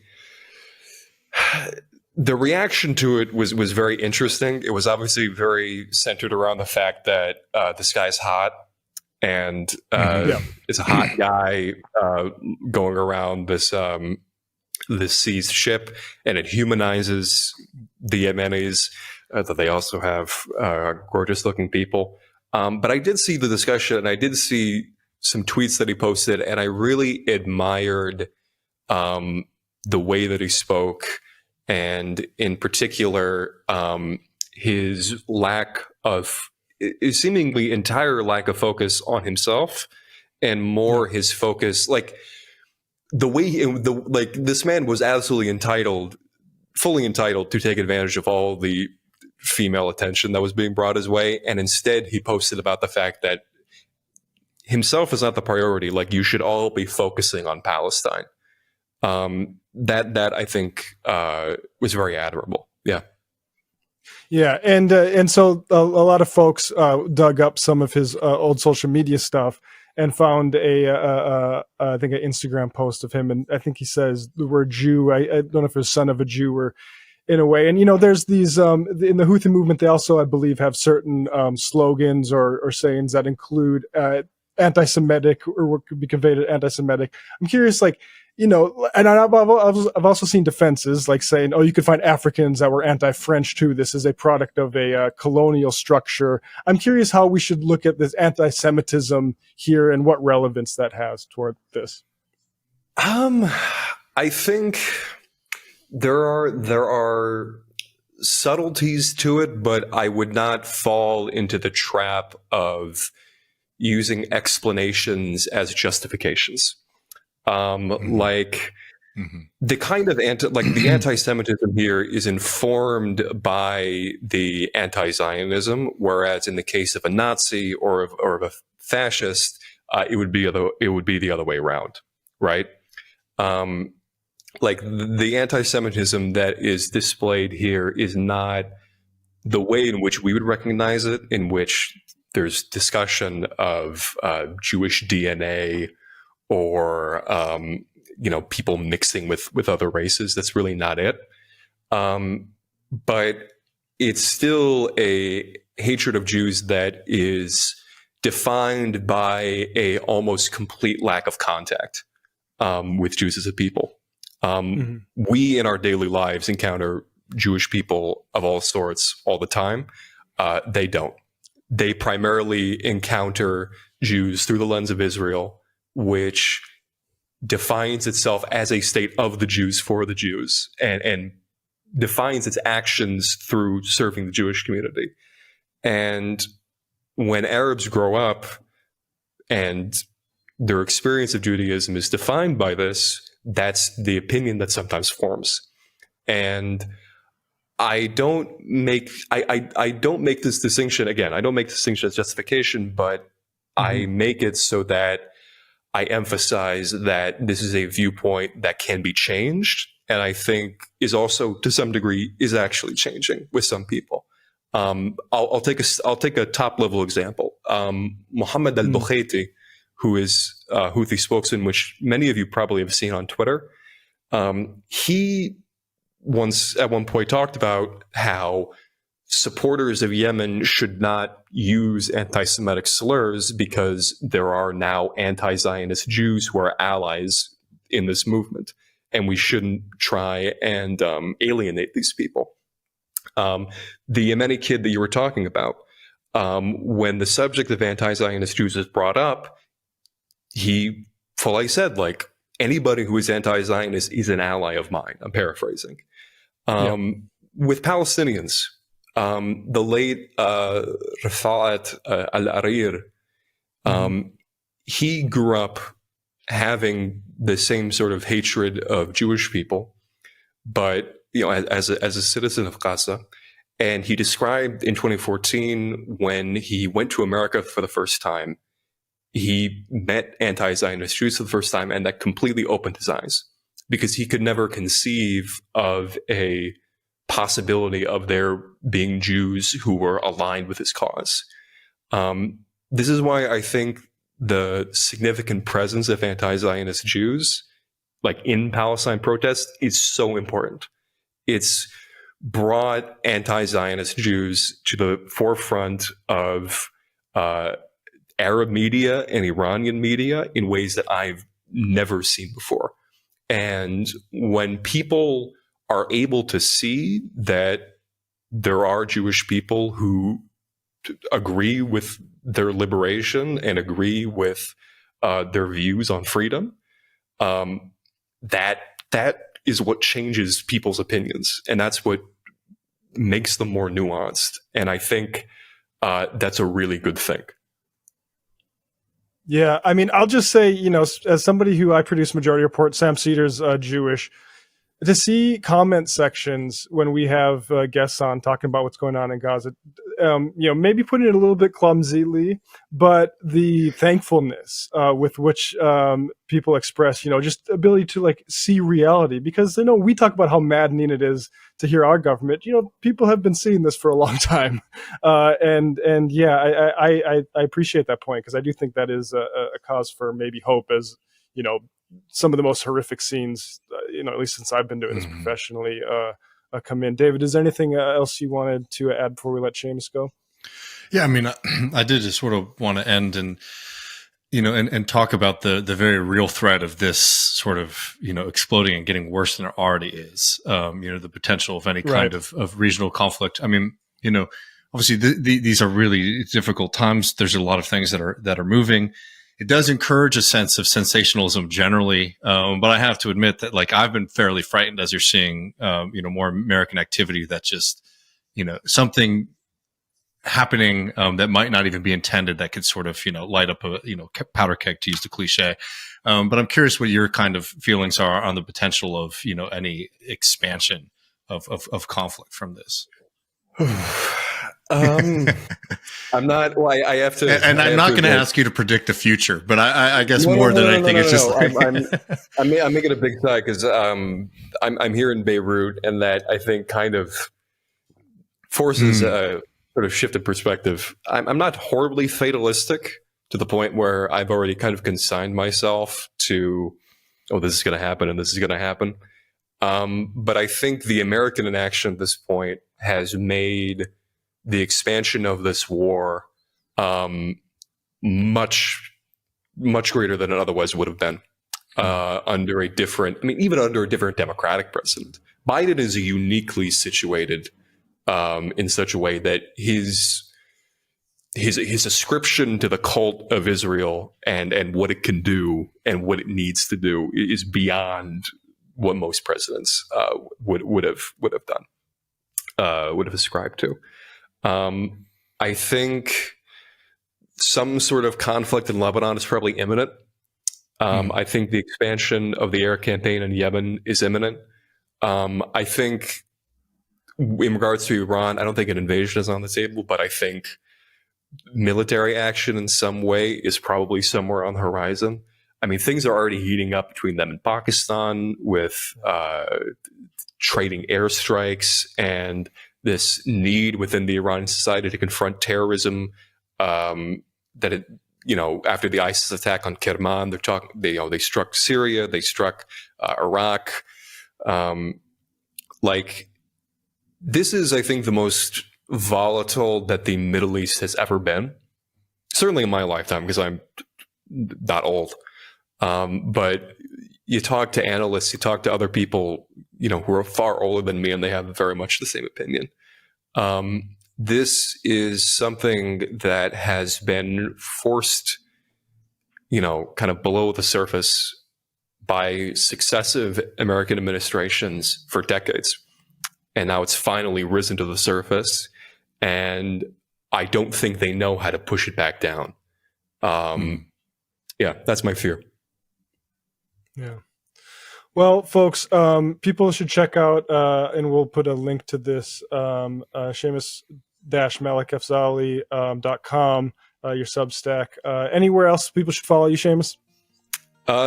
reaction to it was very interesting. It was obviously very centered around the fact that this guy's hot. And it's a hot guy going around this seized ship, and it humanizes the Yemenis. That they also have gorgeous-looking people. But I did see the discussion, and I did see some tweets that he posted, and I really admired the way that he spoke, and in particular, his seemingly entire lack of focus on himself, and more his focus, like the way this man was absolutely fully entitled to take advantage of all the female attention that was being brought his way, and instead he posted about the fact that himself is not the priority. Like, you should all be focusing on Palestine. That I think was very admirable. Yeah. Yeah, and so a lot of folks dug up some of his old social media stuff and found I think an Instagram post of him, and I think he says the word Jew. I don't know if it was son of a Jew or in a way. And you know, there's these in the Houthi movement. They also, I believe, have certain slogans or sayings that include anti-Semitic or what could be conveyed as anti-Semitic. I'm curious, like, you know, and I've also seen defenses like saying, oh, you could find Africans that were anti-French too. This is a product of a colonial structure. I'm curious how we should look at this anti-Semitism here and what relevance that has toward this. I think there are subtleties to it, but I would not fall into the trap of using explanations as justifications. Like the kind of the anti-Semitism here is informed by the anti-Zionism, whereas in the case of a Nazi or of a fascist, it would be the other way around, right? Like the anti-Semitism that is displayed here is not the way in which we would recognize it, in which there's discussion of Jewish DNA or people mixing with other races. That's really not it. But it's still a hatred of Jews that is defined by a almost complete lack of contact with Jews as a people. We in our daily lives encounter Jewish people of all sorts all the time. They don't. They primarily encounter Jews through the lens of Israel, which defines itself as a state of the Jews for the Jews, and defines its actions through serving the Jewish community. And when Arabs grow up and their experience of Judaism is defined by this, that's the opinion that sometimes forms. And I don't make this distinction, again, I don't make this distinction as justification, but I make it so that I emphasize that this is a viewpoint that can be changed, and I think is also, to some degree, is actually changing with some people. I'll take a top level example. Mohammed al-Bukhaiti, who is a Houthi spokesman, which many of you probably have seen on Twitter. He once at one point talked about how supporters of Yemen should not use anti-Semitic slurs because there are now anti-Zionist Jews who are allies in this movement, and we shouldn't try and alienate these people. The Yemeni kid that you were talking about, when the subject of anti-Zionist Jews is brought up, he fully said, like, anybody who is anti-Zionist is an ally of mine. I'm paraphrasing. With Palestinians, the late Rafa'at al-Arir, he grew up having the same sort of hatred of Jewish people, but as a citizen of Gaza. And he described in 2014, when he went to America for the first time, he met anti-Zionist Jews for the first time, and that completely opened his eyes, because he could never conceive of a possibility of there being Jews who were aligned with his cause. This is why I think the significant presence of anti-Zionist Jews, like in Palestine protests, is so important. It's brought anti-Zionist Jews to the forefront of Arab media and Iranian media in ways that I've never seen before. And when people are able to see that there are Jewish people who agree with their liberation and agree with their views on freedom, that is what changes people's opinions, and that's what makes them more nuanced. And I think that's a really good thing. Yeah, I mean, I'll just say, as somebody who I produce Majority Report, Sam Cedar's Jewish, to see comment sections when we have guests on talking about what's going on in Gaza, maybe putting it a little bit clumsily, but the thankfulness with which people express, just ability to see reality, because we talk about how maddening it is to hear our government. People have been seeing this for a long time, and yeah, I appreciate that point, because I do think that is a cause for maybe hope, as some of the most horrific scenes, at least since I've been doing this professionally, come in. David, is there anything else you wanted to add before we let Séamus go? Yeah, I mean, I did just sort of want to end and talk about the very real threat of this sort of exploding and getting worse than it already is. The potential of any kind of regional conflict. I mean, obviously these are really difficult times. There's a lot of things that are moving. It does encourage a sense of sensationalism generally, but I have to admit that I've been fairly frightened as you're seeing more American activity that just something happening that might not even be intended, that could sort of light up a powder keg, to use the cliche. But I'm curious what your kind of feelings are on the potential of any expansion of conflict from this. I'm not. Well, I have to, and I'm not going to ask you to predict the future, but I guess more than anything, it's just. I'm making a big sigh because I'm here in Beirut, and that I think kind of forces a sort of shift in perspective. I'm not horribly fatalistic to the point where I've already kind of consigned myself to, this is going to happen and this is going to happen. But I think the American inaction at this point has made the expansion of this war much greater than it otherwise would have been under a different, even under a different Democratic president. Biden is uniquely situated in such a way that his ascription to the cult of Israel and what it can do and what it needs to do is beyond what most presidents would have done, would have ascribed to. I think some sort of conflict in Lebanon is probably imminent. I think the expansion of the air campaign in Yemen is imminent. I think in regards to Iran, I don't think an invasion is on the table, but I think military action in some way is probably somewhere on the horizon. Things are already heating up between them and Pakistan with trading airstrikes and this need within the Iranian society to confront terrorism that it, after the ISIS attack on Kerman, they struck Syria, they struck Iraq. This is, I think, the most volatile that the Middle East has ever been. Certainly in my lifetime, because I'm not old. But you talk to analysts, you talk to other people, who are far older than me, and they have very much the same opinion. This is something that has been forced, kind of below the surface by successive American administrations for decades. And now it's finally risen to the surface. And I don't think they know how to push it back down. Yeah, that's my fear. Yeah. Well, folks, people should check out, and we'll put a link to this, Seamus-Malekafzali.com, your Substack. Anywhere else people should follow you, Seamus?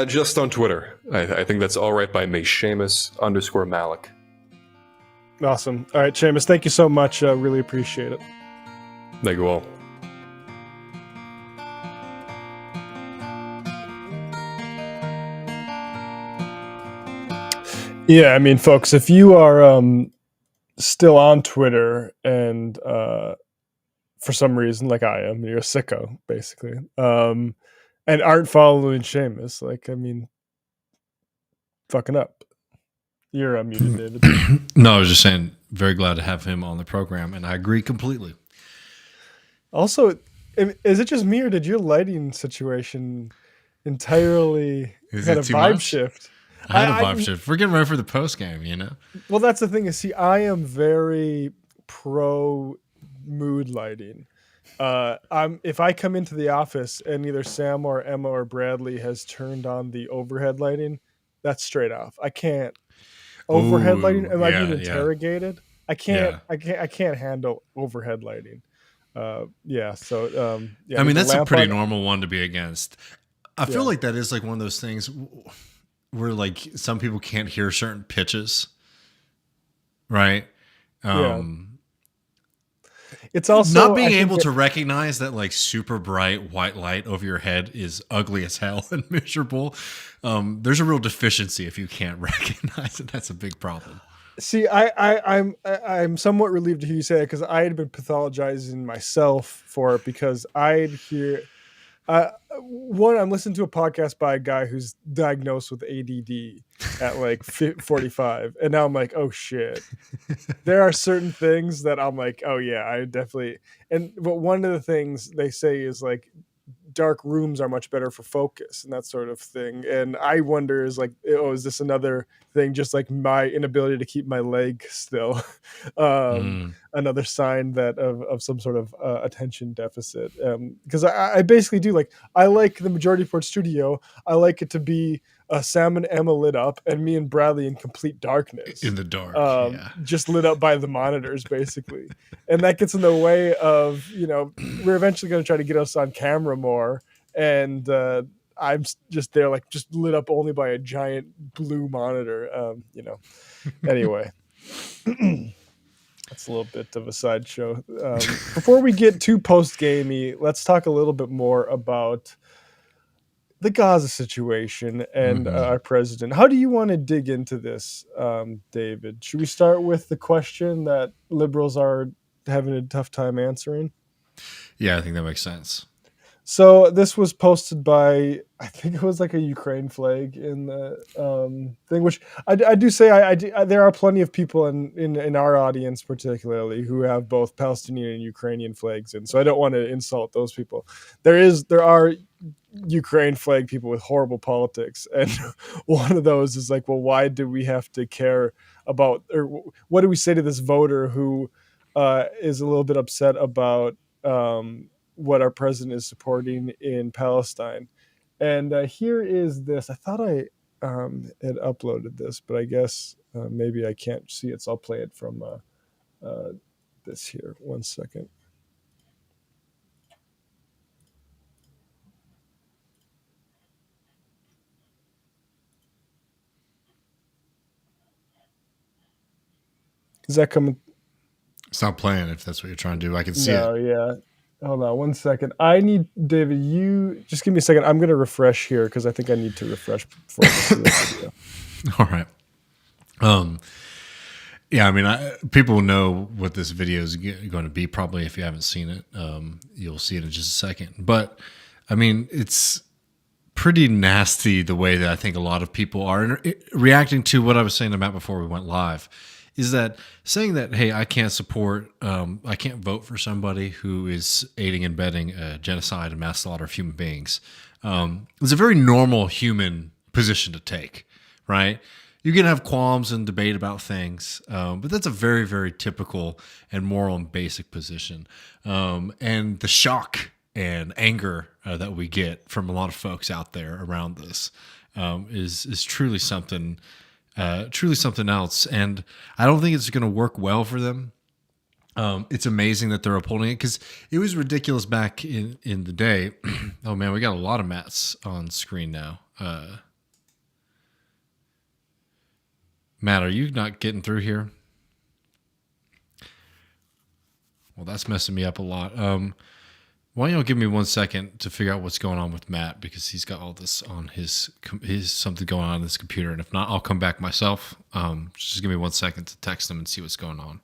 Just on Twitter. I think that's all right by me, Seamus_Malek. Awesome. All right, Seamus, thank you so much. Really appreciate it. Thank you all. Yeah, I mean, folks, if you are still on Twitter and for some reason, like I am, you're a sicko, basically, and aren't following Seamus, fucking up. You're unmuted, David. No, I was just saying, very glad to have him on the program, and I agree completely. Also, is it just me, or did your lighting situation entirely had a vibe shift? I had a vibe shift. We're getting ready for the post game, Well, that's the thing is, see, I am very pro mood lighting. If I come into the office and either Sam or Emma or Bradley has turned on the overhead lighting, that's straight off. I can't overhead lighting. Am I being interrogated? I can't. Yeah. I can't handle overhead lighting. So that's a pretty normal one to be against. I feel like that is like one of those things where like some people can't hear certain pitches, right? It's also not being able to recognize that like super bright white light over your head is ugly as hell and miserable. There's a real deficiency if you can't recognize it. That's a big problem. See, I'm somewhat relieved to hear you say that, because I had been pathologizing myself for it, because I'd hear I'm listening to a podcast by a guy who's diagnosed with ADD at like 45, and now I'm like, oh shit. There are certain things that I'm like, oh yeah, I definitely. But one of the things they say is like, dark rooms are much better for focus and that sort of thing. And I wonder, is this another thing, just like my inability to keep my leg still, another sign that of some sort of attention deficit? Because I basically do, like, I like the Majority Report studio. I like it to be Sam and Emma lit up and me and Bradley in complete darkness. In the dark, just lit up by the monitors, basically. And that gets in the way of, we're eventually going to try to get us on camera more. And I'm just there, like, just lit up only by a giant blue monitor, Anyway. That's a little bit of a sideshow. Before we get too post-gamey, let's talk a little bit more about the Gaza situation and our president. How do you want to dig into this, David? Should we start with the question that liberals are having a tough time answering? Yeah, I think that makes sense. So this was posted by, I think it was like a Ukraine flag in the thing, which I do say there are plenty of people in our audience particularly who have both Palestinian and Ukrainian flags in. So I don't want to insult those people. There are Ukraine flag people with horrible politics, and one of those is like, well, why do we have to care about, or what do we say to this voter who is a little bit upset about what our president is supporting in Palestine? And here is this. I thought I had uploaded this, but I guess maybe I can't see it, so I'll play it from this here. 1 second. Is that coming? It's not playing if that's what you're trying to do. I can see No, it. yeah. Hold on 1 second. I need David. You just give me a second. I'm going to refresh here because I think I need to refresh before I see this video. All right. Yeah, I mean, people know what this video is going to be. Probably, if you haven't seen it, you'll see it in just a second. But I mean, it's pretty nasty the way that I think a lot of people are reacting to what I was saying about before we went live. Is that saying that, hey, I can't vote for somebody who is aiding and abetting genocide and mass slaughter of human beings. It's a very normal human position to take, right? You can have qualms and debate about things, but that's a very, very typical and moral and basic position. And the shock and anger that we get from a lot of folks out there around this is truly something else. And I don't think it's going to work well for them. It's amazing that they're upholding it because it was ridiculous back in the day. Oh man, we got a lot of Matts on screen now. Matt, are you not getting through here? Well, that's messing me up a lot. Why don't you give me 1 second to figure out what's going on with Matt, because he's got all this on his something going on his computer, and if not, I'll come back myself. Just give me 1 second to text him and see what's going on.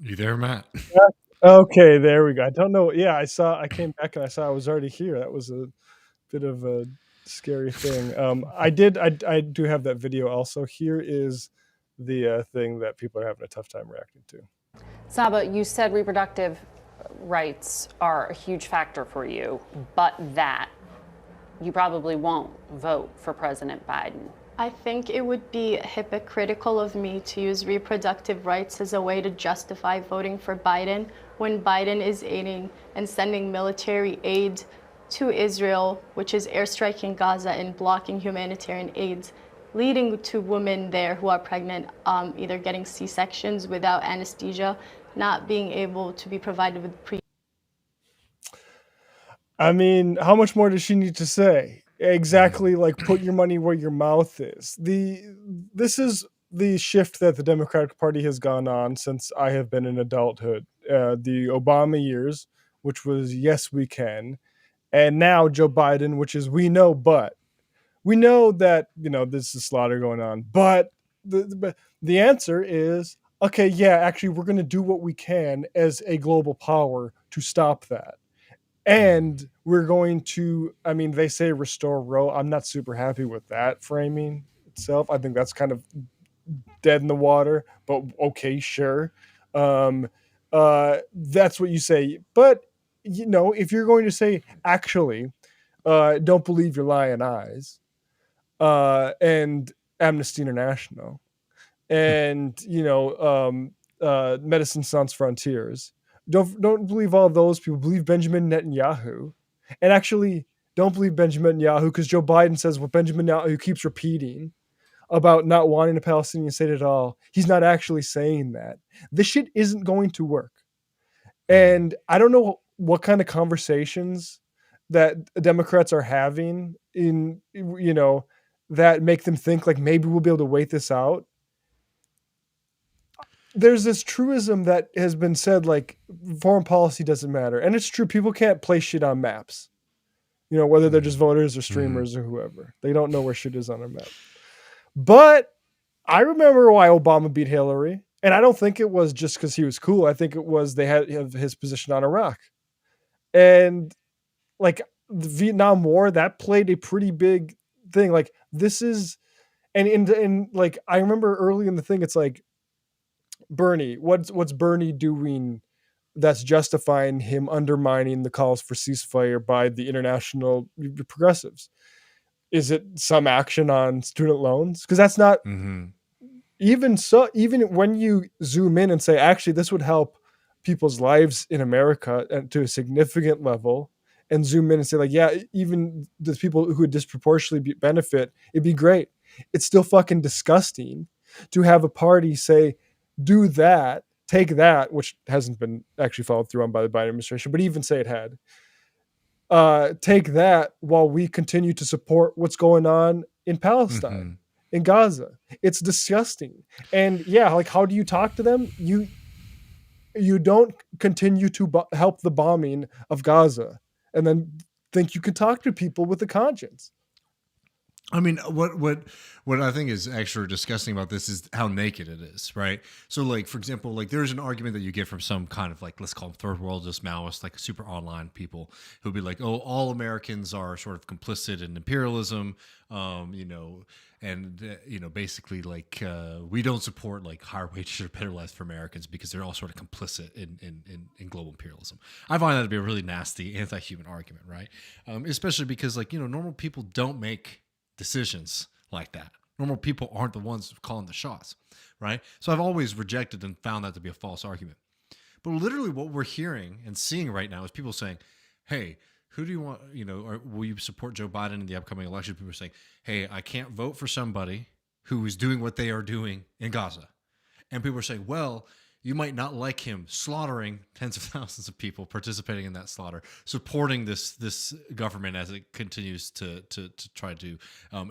You there, Matt? Okay, there we go. I don't know. Yeah, I came back and I saw I was already here. That was a bit of a scary thing. I do have that video also. Here is the thing that people are having a tough time reacting to. Saba, you said reproductive rights are a huge factor for you, but that you probably won't vote for President Biden. I think it would be hypocritical of me to use reproductive rights as a way to justify voting for Biden when Biden is aiding and sending military aid to Israel, which is airstriking Gaza and blocking humanitarian aid, leading to women there who are pregnant, either getting C-sections without anesthesia, not being able to be provided with I mean, how much more does she need to say? Exactly, like put your money where your mouth is. This is the shift that the Democratic Party has gone on since I have been in adulthood. The Obama years, which was yes we can, and now Joe Biden, which is we know but. We know that, this is slaughter going on, but the answer is, okay, yeah, actually we're going to do what we can as a global power to stop that. And we're going to, they say restore Roe. I'm not super happy with that framing itself. I think that's kind of dead in the water, but okay, sure. That's what you say. But, if you're going to say, actually, don't believe your lying eyes, and Amnesty International, and, Medicine Sans Frontiers, don't believe all of those people. Believe Benjamin Netanyahu, and actually don't believe Benjamin Netanyahu because Joe Biden says what Benjamin Netanyahu keeps repeating about not wanting a Palestinian state at all. He's not actually saying that. This shit isn't going to work. And I don't know what kind of conversations that Democrats are having in, that make them think like maybe we'll be able to wait this out. There's this truism that has been said, like foreign policy doesn't matter. And it's true. People can't place shit on maps, whether they're just voters or streamers or whoever. They don't know where shit is on a map. But I remember why Obama beat Hillary. And I don't think it was just because he was cool. I think it was they had his position on Iraq. And like the Vietnam War, that played a pretty big thing. Like this is, and like I remember early in the thing, it's like, Bernie, what's Bernie doing that's justifying him undermining the calls for ceasefire by the international progressives? Is it some action on student loans? Because that's not even so. Even when you zoom in and say, actually, this would help people's lives in America to a significant level, and zoom in and say like, yeah, even the people who would disproportionately benefit, it'd be great. It's still fucking disgusting to have a party say, do that, take that, which hasn't been actually followed through on by the Biden administration, but even say it had. Take that while we continue to support what's going on in Palestine, in Gaza. It's disgusting. And yeah, like, how do you talk to them? You don't continue to help the bombing of Gaza and then think you can talk to people with a conscience. I mean, what I think is actually disgusting about this is how naked it is, right? So, like, for example, like there's an argument that you get from some kind of like, let's call them third worldist Maoists, like super online people who'll be like, oh, all Americans are sort of complicit in imperialism, you know, and basically like we don't support like higher wages or better lives for Americans because they're all sort of complicit in global imperialism. I find that to be a really nasty anti-human argument, right? Especially because like, normal people don't make decisions like that. Normal people aren't the ones calling the shots, right? So I've always rejected and found that to be a false argument. But literally what we're hearing and seeing right now is people saying, hey, who do you want, or will you support Joe Biden in the upcoming election? People are saying, hey, I can't vote for somebody who is doing what they are doing in Gaza. And people are saying, well, you might not like him slaughtering tens of thousands of people, participating in that slaughter, supporting this government as it continues to try to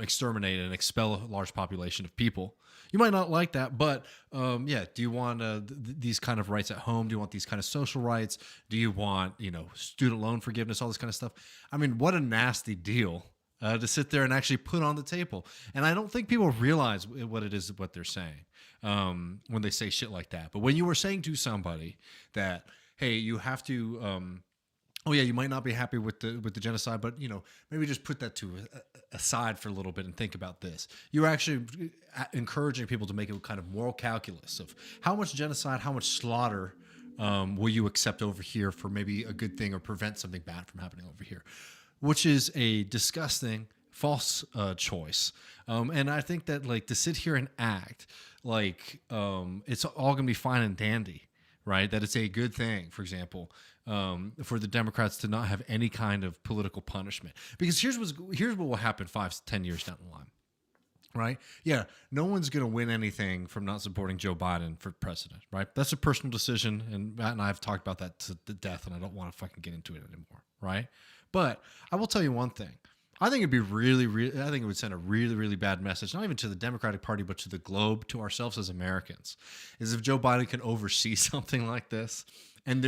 exterminate and expel a large population of people. You might not like that, but do you want these kind of rights at home? Do you want these kind of social rights? Do you want student loan forgiveness, all this kind of stuff? I mean, what a nasty deal to sit there and actually put on the table. And I don't think people realize what it is what they're saying when they say shit like that. But when you were saying to somebody that, hey, you have to, you might not be happy with the genocide, but maybe just put that aside for a little bit and think about this. You're actually encouraging people to make a kind of moral calculus of how much genocide, how much slaughter will you accept over here for maybe a good thing or prevent something bad from happening over here, which is a disgusting, false choice. And I think that like to sit here and act like it's all going to be fine and dandy, right? That it's a good thing, for example, for the Democrats to not have any kind of political punishment. Because here's what will happen 5-10 years down the line, right? Yeah, no one's going to win anything from not supporting Joe Biden for president, right? That's a personal decision, and Matt and I have talked about that to the death, and I don't want to fucking get into it anymore, right? But I will tell you one thing. I think it'd be I think it would send a really, really bad message, not even to the Democratic Party, but to the globe, to ourselves as Americans, is if Joe Biden can oversee something like this and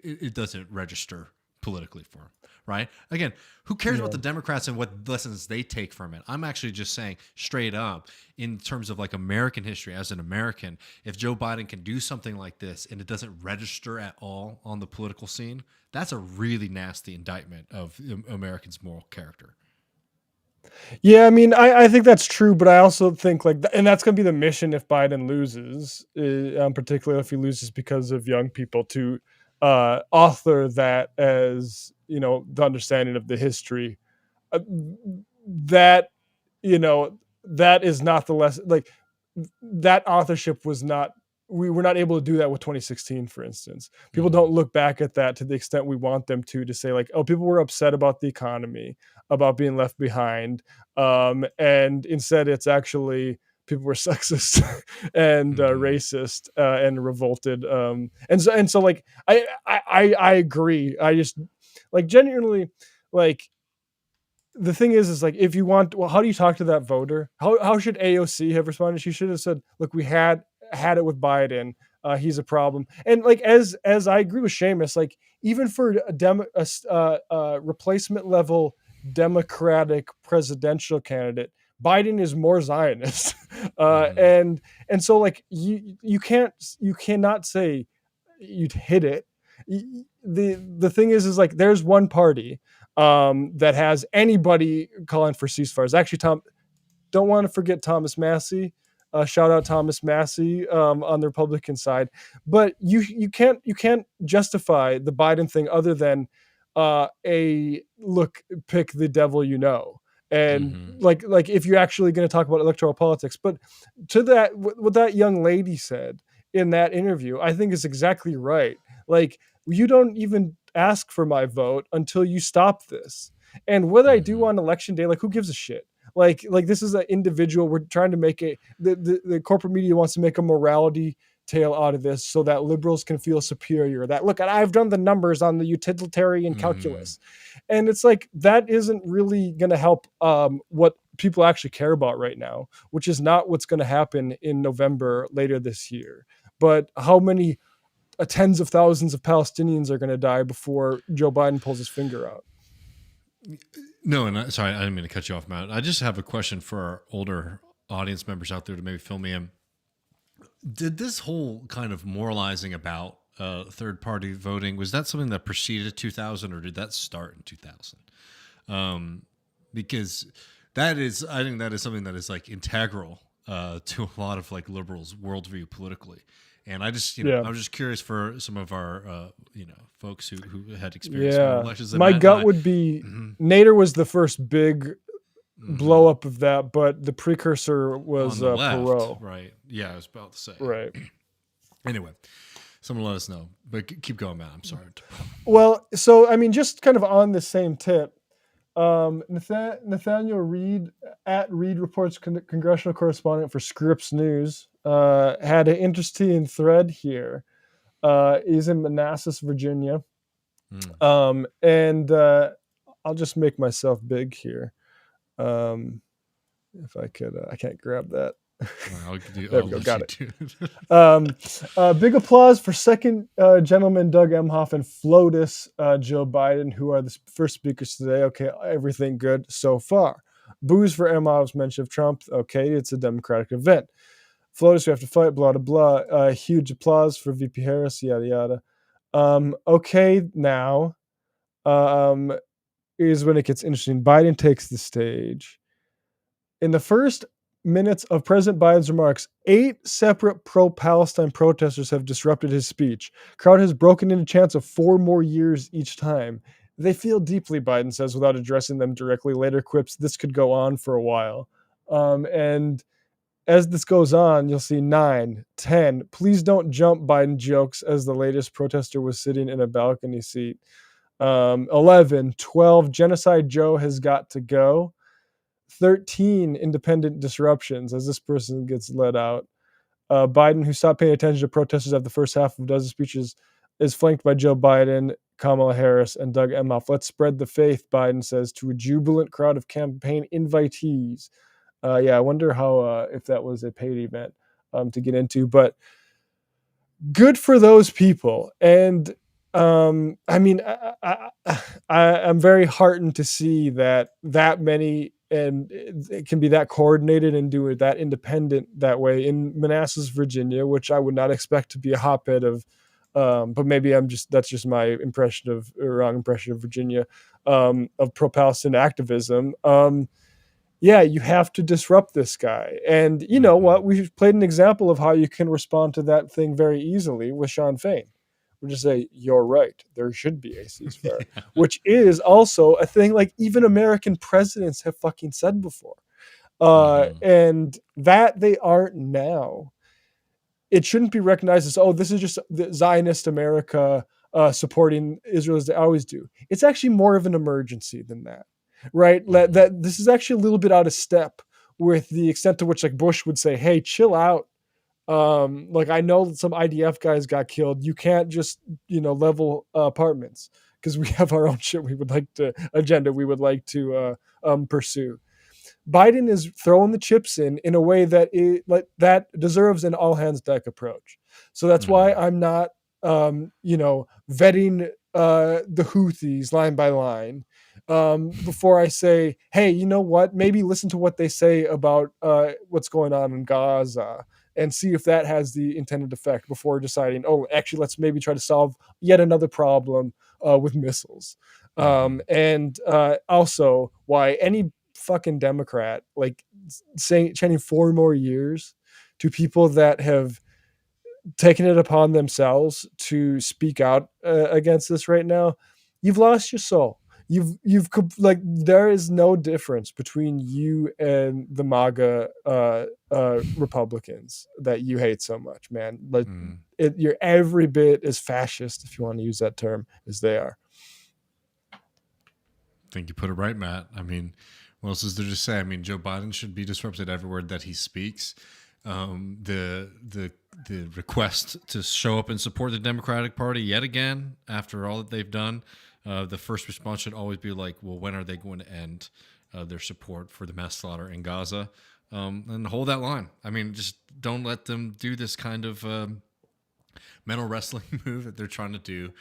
it doesn't register politically for him, right? Again, who cares about the Democrats and what lessons they take from it? I'm actually just saying straight up, in terms of like American history, as an American, if Joe Biden can do something like this and it doesn't register at all on the political scene, that's a really nasty indictment of Americans' moral character. Yeah, I mean, I think that's true, but I also think like, and that's going to be the mission if Biden loses, particularly if he loses because of young people, to author that as, the understanding of the history. That is not the lesson. Like that authorship was not. We were not able to do that with 2016, for instance. People don't look back at that to the extent we want them to say like, oh, people were upset about the economy, about being left behind. And instead it's actually people were sexist and racist and revolted. And so like, I agree. I just like genuinely like, the thing is like, if you want, well, how do you talk to that voter? How should AOC have responded? She should have said, look, we had it with Biden. He's a problem. And like, as I agree with Séamus, like even for a replacement level Democratic presidential candidate, Biden is more Zionist. And so like you cannot say you'd hit it. The thing is like, there's one party that has anybody calling for ceasefires. Actually, don't want to forget Thomas Massey. Shout out Thomas Massey on the Republican side. But you can't justify the Biden thing other than pick the devil you know. And like if you're actually going to talk about electoral politics. But to that, what that young lady said in that interview, I think is exactly right. Like, you don't even ask for my vote until you stop this. And what I do on election day, like, who gives a shit? Like this is an individual. We're trying to make the corporate media wants to make a morality tale out of this so that liberals can feel superior. That, look, I've done the numbers on the utilitarian calculus. And it's like, that isn't really going to help what people actually care about right now, which is not what's going to happen in November later this year, but how many tens of thousands of Palestinians are going to die before Joe Biden pulls his finger out. No, and sorry, I didn't mean to cut you off, Matt. I just have a question for our older audience members out there to maybe fill me in. Did this whole kind of moralizing about third-party voting, was that something that preceded 2000, or did that start in 2000? Because that is, I think that is something that is like integral to a lot of like liberals' worldview politically. And I just, I was just curious for some of our, folks who had experience with elections. My gut would be Nader was the first big blow up of that, but the precursor was Perot. Right. Yeah, I was about to say. Right. Anyway, someone let us know. But keep going, Matt. I'm sorry. Well, so, I mean, just kind of on the same tip, Nathaniel Reed, at Reed Reports congressional correspondent for Scripps News, had an interesting thread here. He's in Manassas, Virginia. And I'll just make myself big here. If I could, I can't grab that. There we go, got it. Big applause for second gentleman Doug Emhoff and FLOTUS Joe Biden, who are the first speakers today. Okay, everything good so far. Boos for Emhoff's mention of Trump. Okay, it's a Democratic event. FLOTUS, we have to fight, blah, blah, blah. Huge applause for VP Harris, yada, yada. Okay, now is when it gets interesting. Biden takes the stage. In the first minutes of President Biden's remarks, 8 separate pro-Palestine protesters have disrupted his speech. Crowd has broken into chants of 4 more years each time. They feel deeply, Biden says, without addressing them directly. Later quips, this could go on for a while. And as this goes on, you'll see 9, 10, please don't jump, Biden jokes as the latest protester was sitting in a balcony seat. 11, 12, Genocide Joe has got to go. 13, independent disruptions as this person gets let out. Biden, who stopped paying attention to protesters after the first half of a dozen speeches, is flanked by Joe Biden, Kamala Harris, and Doug Emhoff. Let's spread the faith, Biden says to a jubilant crowd of campaign invitees. I wonder how if that was a paid event to get into, but good for those people. And I mean, I'm very heartened to see that many, and it can be that coordinated and do it that independent that way in Manassas, Virginia, which I would not expect to be a hotbed of. But maybe that's just my wrong impression of Virginia, of pro-Palestine activism. You have to disrupt this guy. And you know what? We've played an example of how you can respond to that thing very easily with Shawn Fain. We'll just say, you're right, there should be a ceasefire, which is also a thing like even American presidents have fucking said before. And that they aren't now. It shouldn't be recognized as, this is just the Zionist America supporting Israel as they always do. It's actually more of an emergency than that, right? That this is actually a little bit out of step with the extent to which like Bush would say, hey, chill out. Like I know some IDF guys got killed. You can't just, level apartments because we have our own shit we would like to pursue. Biden is throwing the chips in a way that that deserves an all hands deck approach. So that's why I'm not, vetting the Houthis line by line before I say, hey, you know what? Maybe listen to what they say about what's going on in Gaza and see if that has the intended effect before deciding, actually, let's maybe try to solve yet another problem with missiles. And also why any fucking Democrat chanting 4 more years to people that have taken it upon themselves to speak out against this right now, you've lost your soul. You've there is no difference between you and the MAGA Republicans that you hate so much, man. You're every bit as fascist, if you want to use that term, as they are. I think you put it right, Matt. I mean, what else is there to say? I mean, Joe Biden should be disrupted every word that he speaks. The request to show up and support the Democratic Party yet again after all that they've done, the first response should always be like, well, when are they going to end their support for the mass slaughter in Gaza? And hold that line. I mean, just don't let them do this kind of mental wrestling move that they're trying to do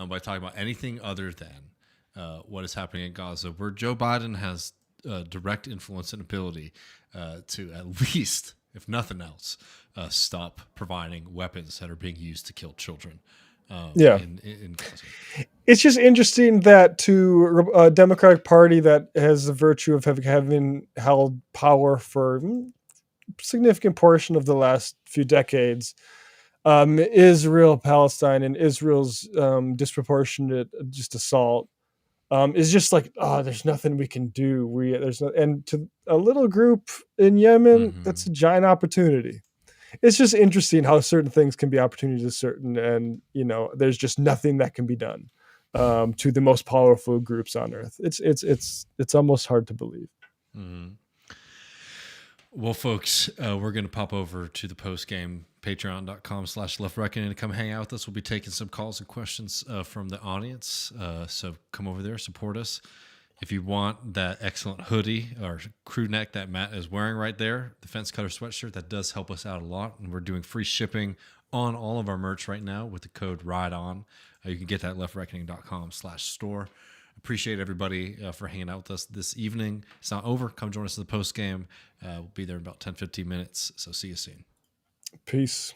by talking about anything other than what is happening in Gaza, where Joe Biden has direct influence and ability to at least, if nothing else, stop providing weapons that are being used to kill children. In Gaza. It's just interesting that to a Democratic Party that has the virtue of having held power for a significant portion of the last few decades, Israel, Palestine, and Israel's disproportionate just assault is just like, oh, there's nothing we can do. And to a little group in Yemen, that's a giant opportunity. It's just interesting how certain things can be opportunities to certain, and there's just nothing that can be done to the most powerful groups on earth. It's almost hard to believe. Mm-hmm. Well, folks, we're going to pop over to the post game, patreon.com/leftreckoning, to come hang out with us. We'll be taking some calls and questions from the audience. So come over there, support us. If you want that excellent hoodie or crew neck that Matt is wearing right there, the Fence Cutter sweatshirt, that does help us out a lot. And we're doing free shipping on all of our merch right now with the code RIDEON. You can get that at leftreckoning.com/store. Appreciate everybody for hanging out with us this evening. It's not over. Come join us in the post game. We'll be there in about 10-15 minutes. So see you soon. Peace.